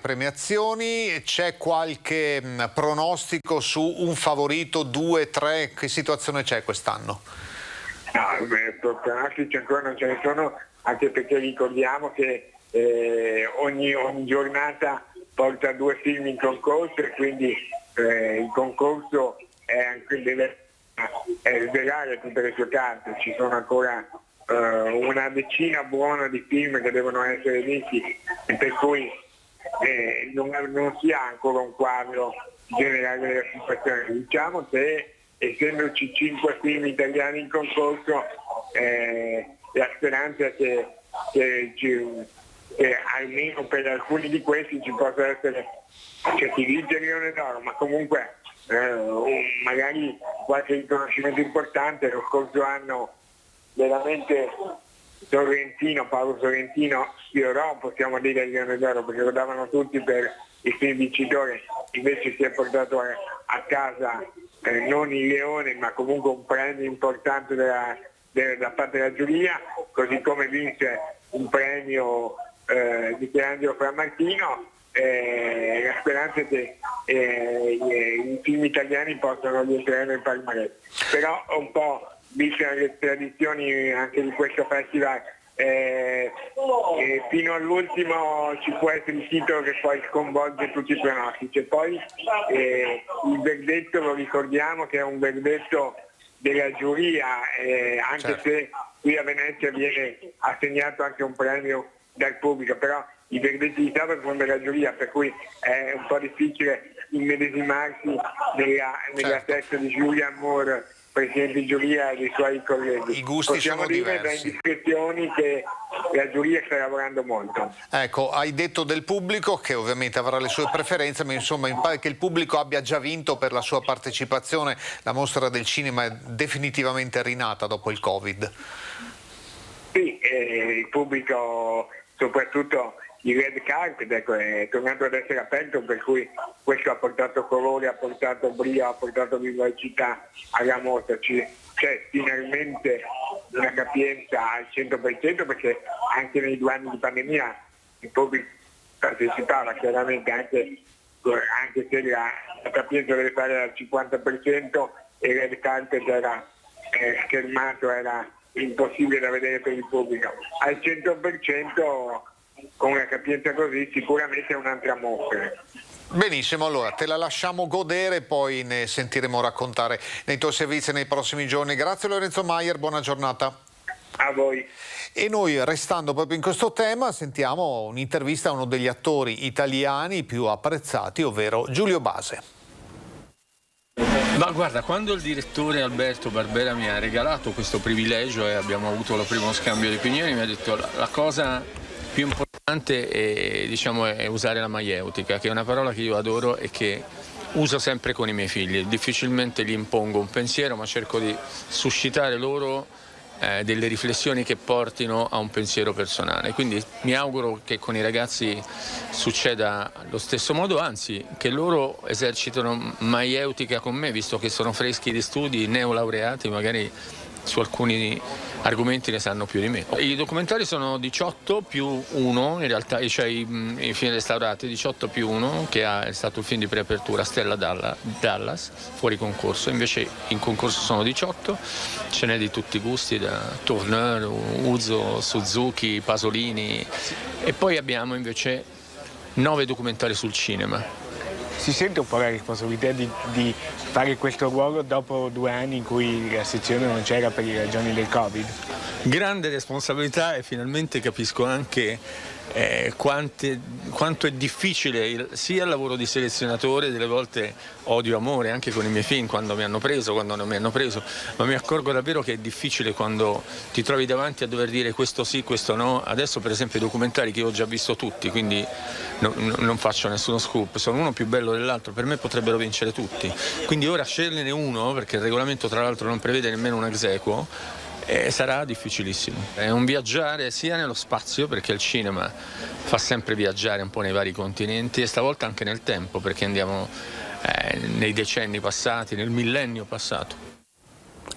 premiazioni. C'è qualche pronostico su un favorito, 2, 3? Che situazione c'è quest'anno? No, pronostici ancora non ce ne sono, anche perché ricordiamo che ogni giornata porta 2 film in concorso e quindi il concorso deve svelare tutte le sue carte. Ci sono ancora una decina buona di film che devono essere visti e per cui non si ha ancora un quadro generale della situazione. Diciamo che essendoci 5 film italiani in concorso, la speranza è che almeno per alcuni di questi ci possa essere, c'è chi vince il Leone d'Oro, ma comunque magari qualche riconoscimento importante. Lo scorso anno veramente Paolo Sorrentino sfiorò, possiamo dire, il Leone d'Oro, perché lo davano tutti per il film vincitore, invece si è portato a casa non il Leone ma comunque un premio importante da parte della giuria, così come vinse un premio di Pierangelo Frammartino. La speranza è che i film italiani possano rientrare nel palmarès, però un po' viste le tradizioni anche di questo festival fino all'ultimo ci può essere il titolo che poi sconvolge tutti i pronostici. E poi il verdetto, lo ricordiamo, che è un verdetto della giuria, anche certo, se qui a Venezia viene assegnato anche un premio dal pubblico, però i verdetti di sabato sono della giuria, per cui è un po' difficile immedesimarsi nella testa di Julian Moore, presidente di giuria, e dei suoi colleghi. I gusti possiamo sono dire diversi. Da indiscrezioni che la giuria sta lavorando molto. Ecco, hai detto del pubblico che ovviamente avrà le sue preferenze, ma insomma mi pare che il pubblico abbia già vinto per la sua partecipazione. La mostra del cinema è definitivamente rinata dopo il Covid. Sì, il pubblico, soprattutto il red carpet, ecco, è tornato ad essere aperto, per cui questo ha portato colore, ha portato brio, ha portato vivacità alla mostra. C'è finalmente una capienza al 100%, perché anche nei 2 anni di pandemia il pubblico partecipava chiaramente, anche se la capienza deve fare al 50% e il red carpet era schermato, era impossibile da vedere per il pubblico. Al 100% con una capienza così sicuramente è un'altra mostra. Benissimo, allora te la lasciamo godere, poi ne sentiremo raccontare nei tuoi servizi nei prossimi giorni. Grazie Lorenzo Maier, buona giornata. A voi. E noi, restando proprio in questo tema, sentiamo un'intervista a uno degli attori italiani più apprezzati, ovvero Giulio Base. Ma guarda, quando il direttore Alberto Barbera mi ha regalato questo privilegio e abbiamo avuto il primo scambio di opinioni, mi ha detto la cosa più importante è usare la maieutica, che è una parola che io adoro e che uso sempre con i miei figli. Difficilmente gli impongo un pensiero, ma cerco di suscitare loro delle riflessioni che portino a un pensiero personale. Quindi mi auguro che con i ragazzi succeda allo stesso modo, anzi che loro esercitino maieutica con me, visto che sono freschi di studi, neolaureati, magari su alcuni argomenti ne sanno più di me. I documentari sono 18 più 1, in realtà, cioè i film restaurati, 18 più 1, che è stato il film di preapertura, Stella Dallas, fuori concorso, invece in concorso sono 18, ce n'è di tutti i gusti, da Tourneur, Uzo, Suzuki, Pasolini, e poi abbiamo invece 9 documentari sul cinema. Si sente un po' la responsabilità di fare questo ruolo dopo 2 anni in cui la sezione non c'era per le ragioni del Covid? Grande responsabilità, e finalmente capisco anche quanto è difficile sia il lavoro di selezionatore, delle volte odio amore anche con i miei film, quando mi hanno preso, quando non mi hanno preso, ma mi accorgo davvero che è difficile quando ti trovi davanti a dover dire questo sì, questo no. Adesso per esempio i documentari che io ho già visto tutti, quindi non faccio nessuno scoop, sono uno più bello dell'altro, per me potrebbero vincere tutti, quindi ora sceglierne uno, perché il regolamento tra l'altro non prevede nemmeno un ex aequo, sarà difficilissimo. È un viaggiare sia nello spazio, perché il cinema fa sempre viaggiare un po' nei vari continenti, e stavolta anche nel tempo, perché andiamo nei decenni passati, nel millennio passato.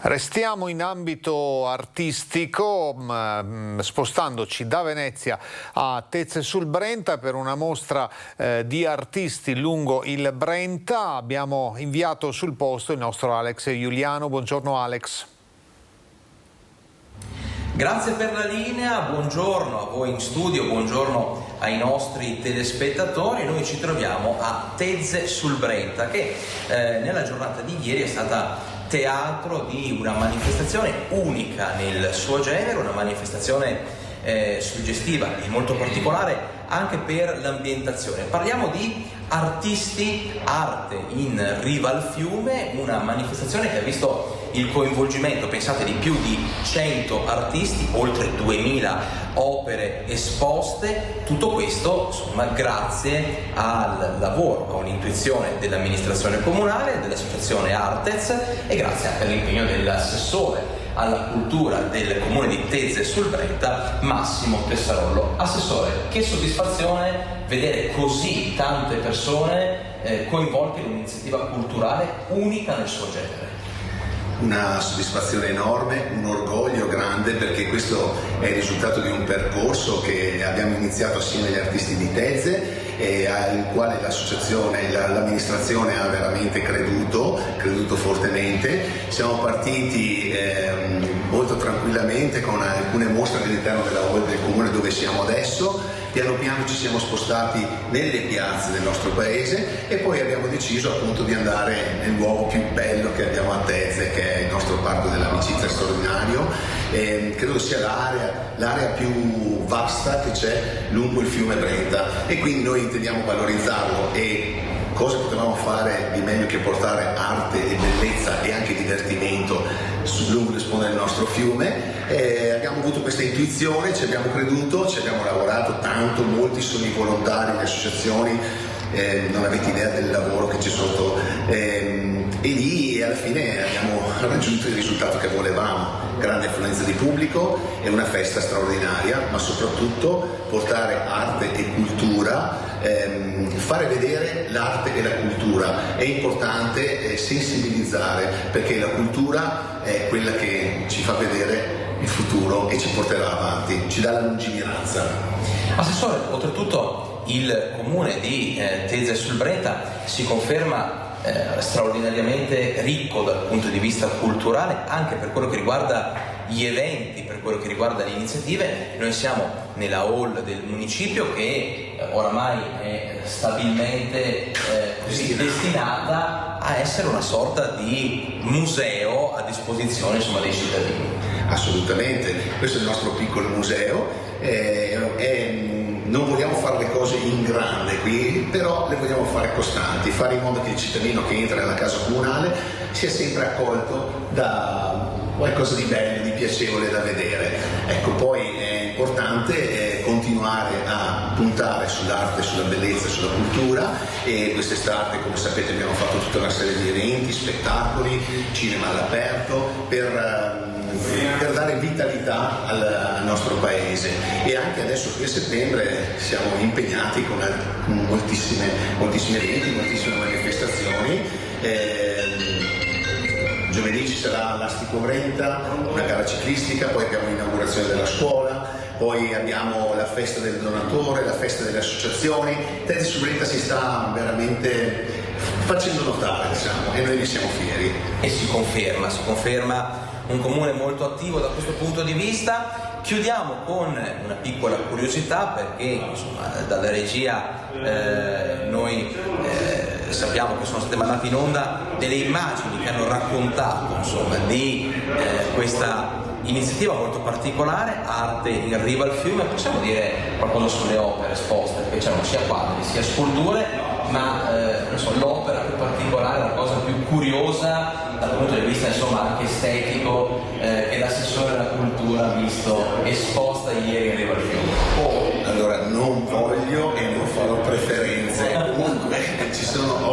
Restiamo in ambito artistico, spostandoci da Venezia a Tezze sul Brenta per una mostra di artisti lungo il Brenta. Abbiamo inviato sul posto il nostro Alex Giuliano. Buongiorno Alex. Grazie per la linea, buongiorno a voi in studio, buongiorno ai nostri telespettatori. Noi ci troviamo a Tezze sul Brenta, che nella giornata di ieri è stata teatro di una manifestazione unica nel suo genere, una manifestazione suggestiva e molto particolare anche per l'ambientazione. Parliamo di Artisti Arte in riva al fiume, una manifestazione che ha visto il coinvolgimento, pensate, di più di 100 artisti, oltre 2000 opere esposte, tutto questo insomma grazie al lavoro, a un'intuizione dell'amministrazione comunale, dell'associazione Artez, e grazie anche all'impegno dell'assessore alla cultura del comune di Tezze sul Brenta, Massimo Tessarollo. Assessore, che soddisfazione vedere così tante persone coinvolte in un'iniziativa culturale unica nel suo genere. Una soddisfazione enorme, un orgoglio grande, perché questo è il risultato di un percorso che abbiamo iniziato assieme agli artisti di Tezze al quale l'associazione, l'amministrazione ha veramente creduto fortemente. Siamo partiti molto tranquillamente con alcune mostre all'interno della hall del comune dove siamo adesso. Piano piano ci siamo spostati nelle piazze del nostro paese e poi abbiamo deciso appunto di andare nel luogo più bello che abbiamo a Tezze, che è il nostro parco dell'amicizia straordinario. Credo sia l'area più vasta che c'è lungo il fiume Brenta e quindi noi intendiamo valorizzarlo. E cosa potevamo fare di meglio che portare arte e bellezza e anche divertimento lungo le sponde del nostro fiume. Abbiamo avuto questa intuizione, ci abbiamo creduto, ci abbiamo lavorato tanto, molti sono i volontari, le associazioni, non avete idea del lavoro che c'è sotto, e lì alla fine abbiamo raggiunto il risultato che volevamo: grande affluenza di pubblico e una festa straordinaria, ma soprattutto portare arte e cultura, fare vedere l'arte e la cultura. È importante sensibilizzare, perché la cultura è quella che ci fa vedere il futuro e ci porterà avanti, ci dà la lungimiranza. Assessore, oltretutto il comune di Tezze sul Brenta si conferma straordinariamente ricco dal punto di vista culturale, anche per quello che riguarda gli eventi, per quello che riguarda le iniziative. Noi siamo nella hall del municipio che oramai è stabilmente così destinata a essere una sorta di museo a disposizione, insomma, dei cittadini. Assolutamente, questo è il nostro piccolo museo, non vogliamo fare le cose in grande qui, però le vogliamo fare costanti, fare in modo che il cittadino che entra nella casa comunale sia sempre accolto da qualcosa di bello, di piacevole da vedere. Ecco, poi è importante continuare a puntare sull'arte, sulla bellezza, sulla cultura, e quest'estate, come sapete, abbiamo fatto tutta una serie di eventi, spettacoli, cinema all'aperto, per dare vitalità al nostro paese. E anche adesso qui a settembre siamo impegnati con moltissimi eventi, moltissime manifestazioni. Giovedì ci sarà l'Astico Brenta, una gara ciclistica, poi abbiamo l'inaugurazione della scuola, poi abbiamo la festa del donatore, la festa delle associazioni. Tezze sul Brenta si sta veramente facendo notare, diciamo, e noi ne siamo fieri. E si conferma un comune molto attivo da questo punto di vista. Chiudiamo con una piccola curiosità, perché insomma, dalla regia noi sappiamo che sono state mandate in onda delle immagini che hanno raccontato, insomma, di questa iniziativa molto particolare, Arte in riva al fiume. Possiamo dire qualcosa sulle opere esposte, perché c'erano sia quadri sia sculture, ma l'opera più particolare, la cosa più curiosa dal punto di vista, insomma, anche estetico, che l'assessore della cultura ha visto esposta ieri in riva al fiume. Allora, non voglio e non farò preferenze, comunque c'erano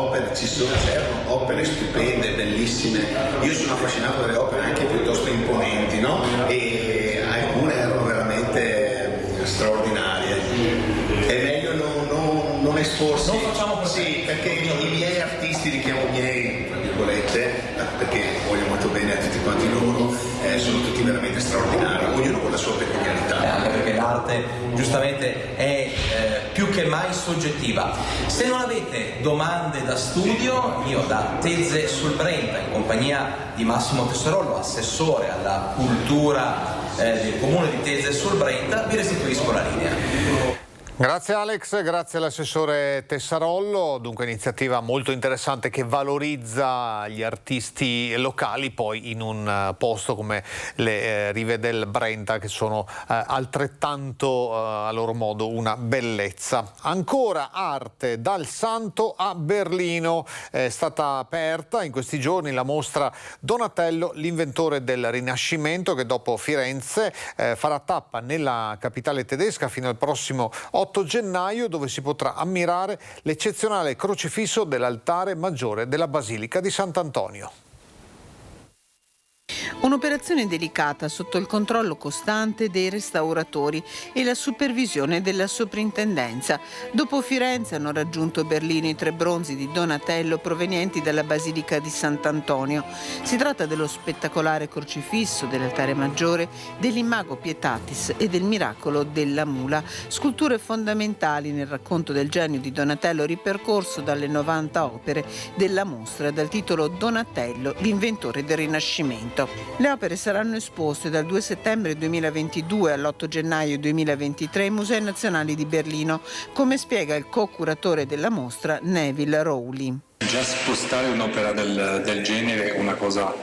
opere stupende, bellissime. Io sono affascinato dalle opere anche piuttosto imponenti, no? E alcune erano veramente straordinarie. È meglio non esporsi. Non facciamo sì, perché i miei artisti, li chiamo miei, tra virgolette, perché voglio molto bene a tutti quanti loro, sono tutti veramente straordinari, ognuno con la sua peculiarità. Anche perché l'arte giustamente è più che mai soggettiva. Se non avete domande da studio, io da Tezze sul Brenta, in compagnia di Massimo Tessarollo, assessore alla cultura del comune di Tezze sul Brenta, vi restituisco la linea. Grazie Alex, grazie all'assessore Tessarollo. Dunque iniziativa molto interessante che valorizza gli artisti locali, poi in un posto come le rive del Brenta, che sono altrettanto a loro modo una bellezza. Ancora arte dal Santo a Berlino. È stata aperta in questi giorni la mostra Donatello, l'inventore del Rinascimento, che dopo Firenze farà tappa nella capitale tedesca fino al prossimo 8 gennaio, dove si potrà ammirare l'eccezionale crocifisso dell'altare maggiore della Basilica di Sant'Antonio. Un'operazione delicata sotto il controllo costante dei restauratori e la supervisione della soprintendenza. Dopo Firenze hanno raggiunto Berlino i 3 bronzi di Donatello provenienti dalla Basilica di Sant'Antonio. Si tratta dello spettacolare crocifisso dell'altare maggiore, dell'Imago Pietatis e del Miracolo della Mula, sculture fondamentali nel racconto del genio di Donatello ripercorso dalle 90 opere della mostra dal titolo Donatello, l'inventore del Rinascimento. Le opere saranno esposte dal 2 settembre 2022 all'8 gennaio 2023 ai Musei Nazionali di Berlino, come spiega il co-curatore della mostra Neville Rowley. Già spostare un'opera del genere è una cosa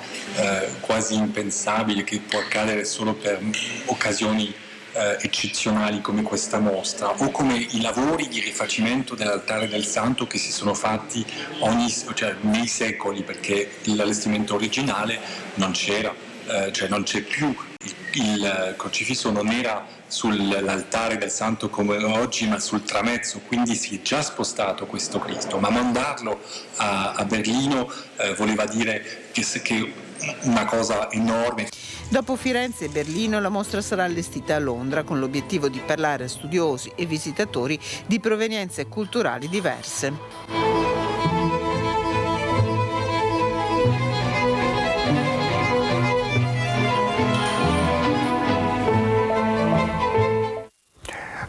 quasi impensabile, che può accadere solo per occasioni eccezionali come questa mostra, o come i lavori di rifacimento dell'altare del santo che si sono fatti nei secoli, perché l'allestimento originale non c'era, non c'è più. Il crocifisso non era sull'altare del santo come oggi, ma sul tramezzo, quindi si è già spostato questo Cristo, ma mandarlo a Berlino voleva dire che una cosa enorme. Dopo Firenze e Berlino, la mostra sarà allestita a Londra con l'obiettivo di parlare a studiosi e visitatori di provenienze culturali diverse.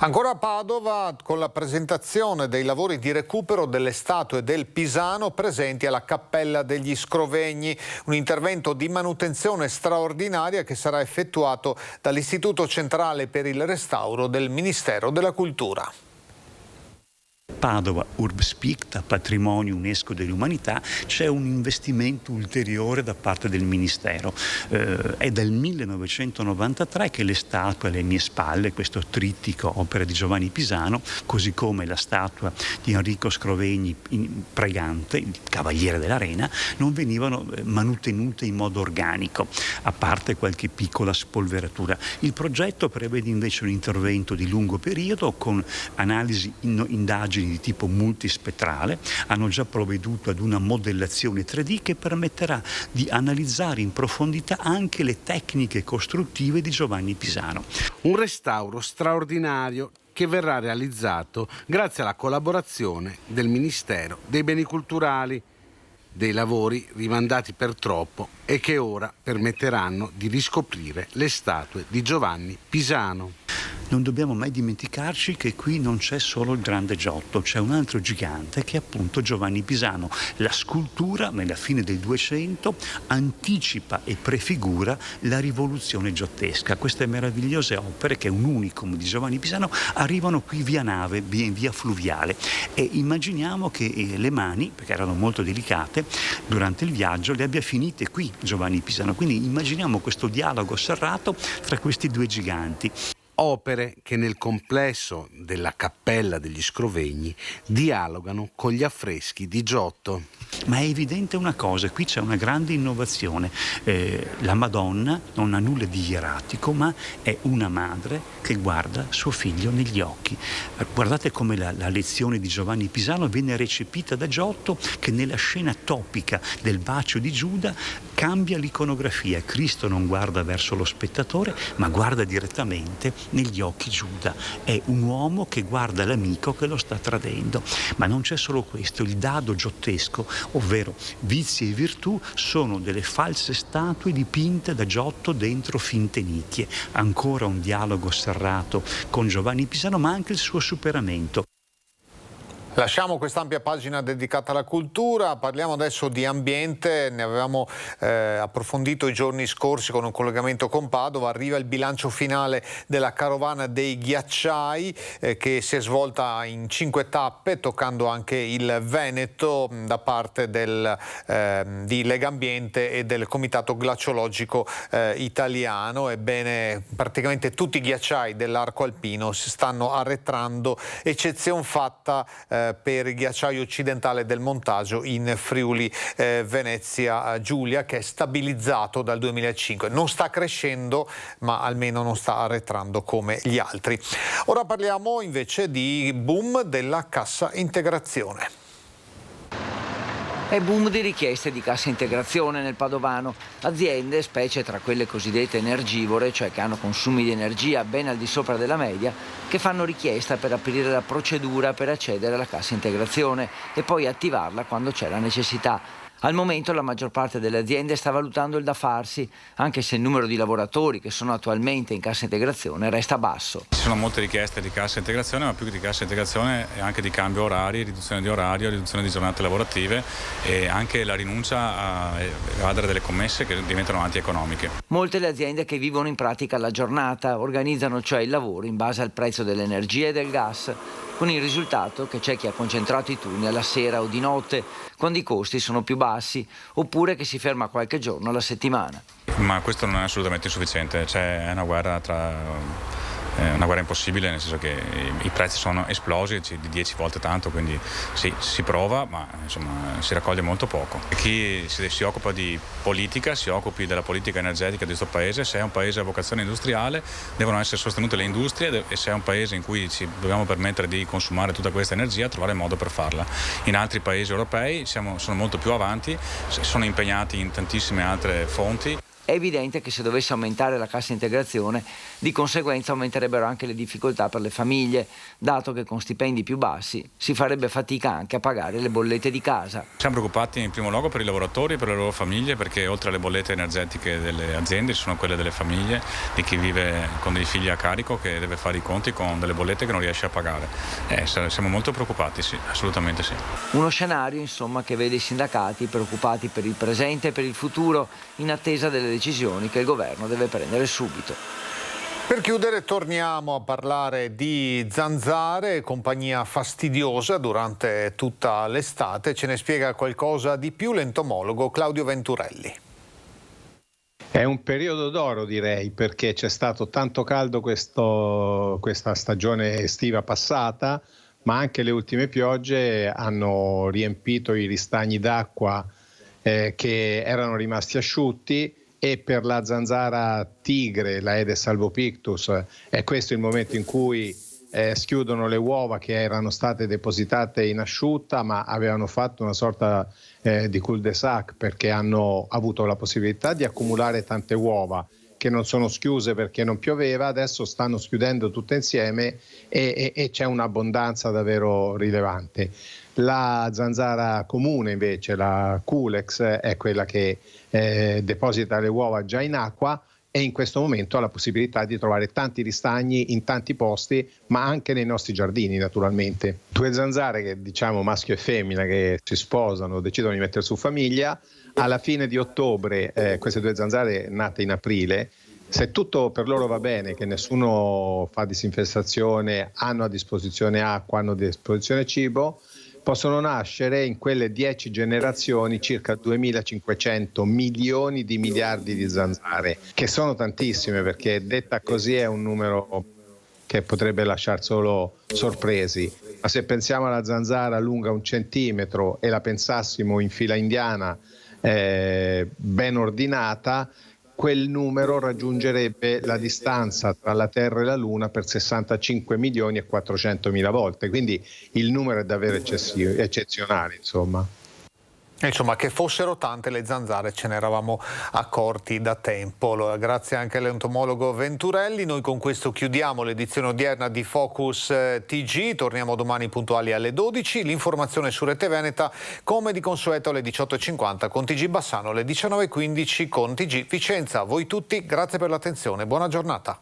Ancora a Padova con la presentazione dei lavori di recupero delle statue del Pisano presenti alla Cappella degli Scrovegni, un intervento di manutenzione straordinaria che sarà effettuato dall'Istituto Centrale per il Restauro del Ministero della Cultura. Padova Urbs Picta, patrimonio UNESCO dell'umanità, c'è un investimento ulteriore da parte del Ministero. È dal 1993 che le statue alle mie spalle, questo trittico opera di Giovanni Pisano, così come la statua di Enrico Scrovegni pregante, il cavaliere dell'Arena, non venivano manutenute in modo organico, a parte qualche piccola spolveratura. Il progetto prevede invece un intervento di lungo periodo con analisi, indagini di tipo multispettrale. Hanno già provveduto ad una modellazione 3D che permetterà di analizzare in profondità anche le tecniche costruttive di Giovanni Pisano. Un restauro straordinario che verrà realizzato grazie alla collaborazione del Ministero dei Beni Culturali, dei lavori rimandati per troppo e che ora permetteranno di riscoprire le statue di Giovanni Pisano. Non dobbiamo mai dimenticarci che qui non c'è solo il grande Giotto, c'è un altro gigante che è appunto Giovanni Pisano. La scultura, nella fine del 200, anticipa e prefigura la rivoluzione giottesca. Queste meravigliose opere, che è un unicum di Giovanni Pisano, arrivano qui via nave, via fluviale, e immaginiamo che le mani, perché erano molto delicate, durante il viaggio le abbia finite qui Giovanni Pisano. Quindi immaginiamo questo dialogo serrato tra questi due giganti. Opere che nel complesso della Cappella degli Scrovegni dialogano con gli affreschi di Giotto. Ma è evidente una cosa, qui c'è una grande innovazione. La Madonna non ha nulla di ieratico, ma è una madre che guarda suo figlio negli occhi. Guardate come la lezione di Giovanni Pisano viene recepita da Giotto, che nella scena topica del bacio di Giuda cambia l'iconografia. Cristo non guarda verso lo spettatore, ma guarda direttamente negli occhi Giuda. È un uomo che guarda l'amico che lo sta tradendo. Ma non c'è solo questo, il dado giottesco, ovvero vizi e virtù, sono delle false statue dipinte da Giotto dentro finte nicchie. Ancora un dialogo serrato con Giovanni Pisano, ma anche il suo superamento. Lasciamo quest'ampia pagina dedicata alla cultura, parliamo adesso di ambiente. Ne avevamo approfondito i giorni scorsi con un collegamento con Padova. Arriva il bilancio finale della carovana dei ghiacciai che si è svolta in 5 tappe, toccando anche il Veneto da parte di Legambiente e del Comitato Glaciologico Italiano. Ebbene, praticamente tutti i ghiacciai dell'arco alpino si stanno arretrando, eccezione fatta per il ghiacciaio occidentale del Montaggio in Friuli Venezia Giulia, che è stabilizzato dal 2005. Non sta crescendo, ma almeno non sta arretrando come gli altri. Ora parliamo invece di boom della cassa integrazione. È boom di richieste di cassa integrazione nel Padovano. Aziende, specie tra quelle cosiddette energivore, cioè che hanno consumi di energia ben al di sopra della media, che fanno richiesta per aprire la procedura per accedere alla cassa integrazione e poi attivarla quando c'è la necessità. Al momento la maggior parte delle aziende sta valutando il da farsi, anche se il numero di lavoratori che sono attualmente in cassa integrazione resta basso. Ci sono molte richieste di cassa integrazione, ma più che di cassa integrazione anche di cambio orari, riduzione di orario, riduzione di giornate lavorative e anche la rinuncia a evadere delle commesse che diventano antieconomiche. Molte le aziende che vivono in pratica la giornata organizzano cioè il lavoro in base al prezzo dell'energia e del gas, con il risultato che c'è chi ha concentrato i turni alla sera o di notte, quando i costi sono più bassi, oppure che si ferma qualche giorno alla settimana. Ma questo non è assolutamente insufficiente, è una guerra una guerra impossibile, nel senso che i prezzi sono esplosi di 10 volte tanto, quindi sì, si prova, ma insomma si raccoglie molto poco. Chi si occupa di politica, si occupi della politica energetica di questo paese. Se è un paese a vocazione industriale, devono essere sostenute le industrie, e se è un paese in cui ci dobbiamo permettere di consumare tutta questa energia, trovare il modo per farla. In altri paesi europei sono molto più avanti, sono impegnati in tantissime altre fonti. È evidente che se dovesse aumentare la cassa integrazione, di conseguenza aumenterebbero anche le difficoltà per le famiglie, dato che con stipendi più bassi si farebbe fatica anche a pagare le bollette di casa. Siamo preoccupati in primo luogo per i lavoratori e per le loro famiglie, perché oltre alle bollette energetiche delle aziende ci sono quelle delle famiglie, di chi vive con dei figli a carico, che deve fare i conti con delle bollette che non riesce a pagare. Siamo molto preoccupati, sì, assolutamente sì. Uno scenario, insomma, che vede i sindacati preoccupati per il presente e per il futuro, in attesa delle decisioni che il governo deve prendere subito. Per chiudere torniamo a parlare di zanzare, compagnia fastidiosa durante tutta l'estate. Ce ne spiega qualcosa di più l'entomologo Claudio Venturelli. È un periodo d'oro, direi, perché c'è stato tanto caldo questa stagione estiva passata, ma anche le ultime piogge hanno riempito i ristagni d'acqua che erano rimasti asciutti, e per la zanzara tigre, la Aedes albopictus, è questo il momento in cui schiudono le uova che erano state depositate in asciutta, ma avevano fatto una sorta di cul-de-sac, perché hanno avuto la possibilità di accumulare tante uova che non sono schiuse perché non pioveva. Adesso stanno schiudendo tutte insieme e c'è un'abbondanza davvero rilevante. La zanzara comune invece, la Culex, è quella che deposita le uova già in acqua, e in questo momento ha la possibilità di trovare tanti ristagni in tanti posti, ma anche nei nostri giardini naturalmente. Due zanzare, che diciamo maschio e femmina, che si sposano, decidono di mettere su famiglia. Alla fine di ottobre, queste due zanzare nate in aprile, se tutto per loro va bene, che nessuno fa disinfestazione, hanno a disposizione acqua, hanno a disposizione cibo, possono nascere in quelle 10 generazioni circa 2500 milioni di miliardi di zanzare, che sono tantissime, perché detta così è un numero che potrebbe lasciare solo sorpresi. Ma se pensiamo alla zanzara lunga 1 centimetro e la pensassimo in fila indiana, ben ordinata, quel numero raggiungerebbe la distanza tra la Terra e la Luna per 65 milioni e 400 mila volte, quindi il numero è davvero eccezionale, insomma. Insomma, che fossero tante le zanzare ce ne eravamo accorti da tempo. Allora, grazie anche all'entomologo Venturelli. Noi con questo chiudiamo l'edizione odierna di Focus TG. Torniamo domani puntuali alle 12. L'informazione su Rete Veneta, come di consueto, alle 18.50 con TG Bassano, alle 19.15 con TG Vicenza. A voi tutti, grazie per l'attenzione. Buona giornata.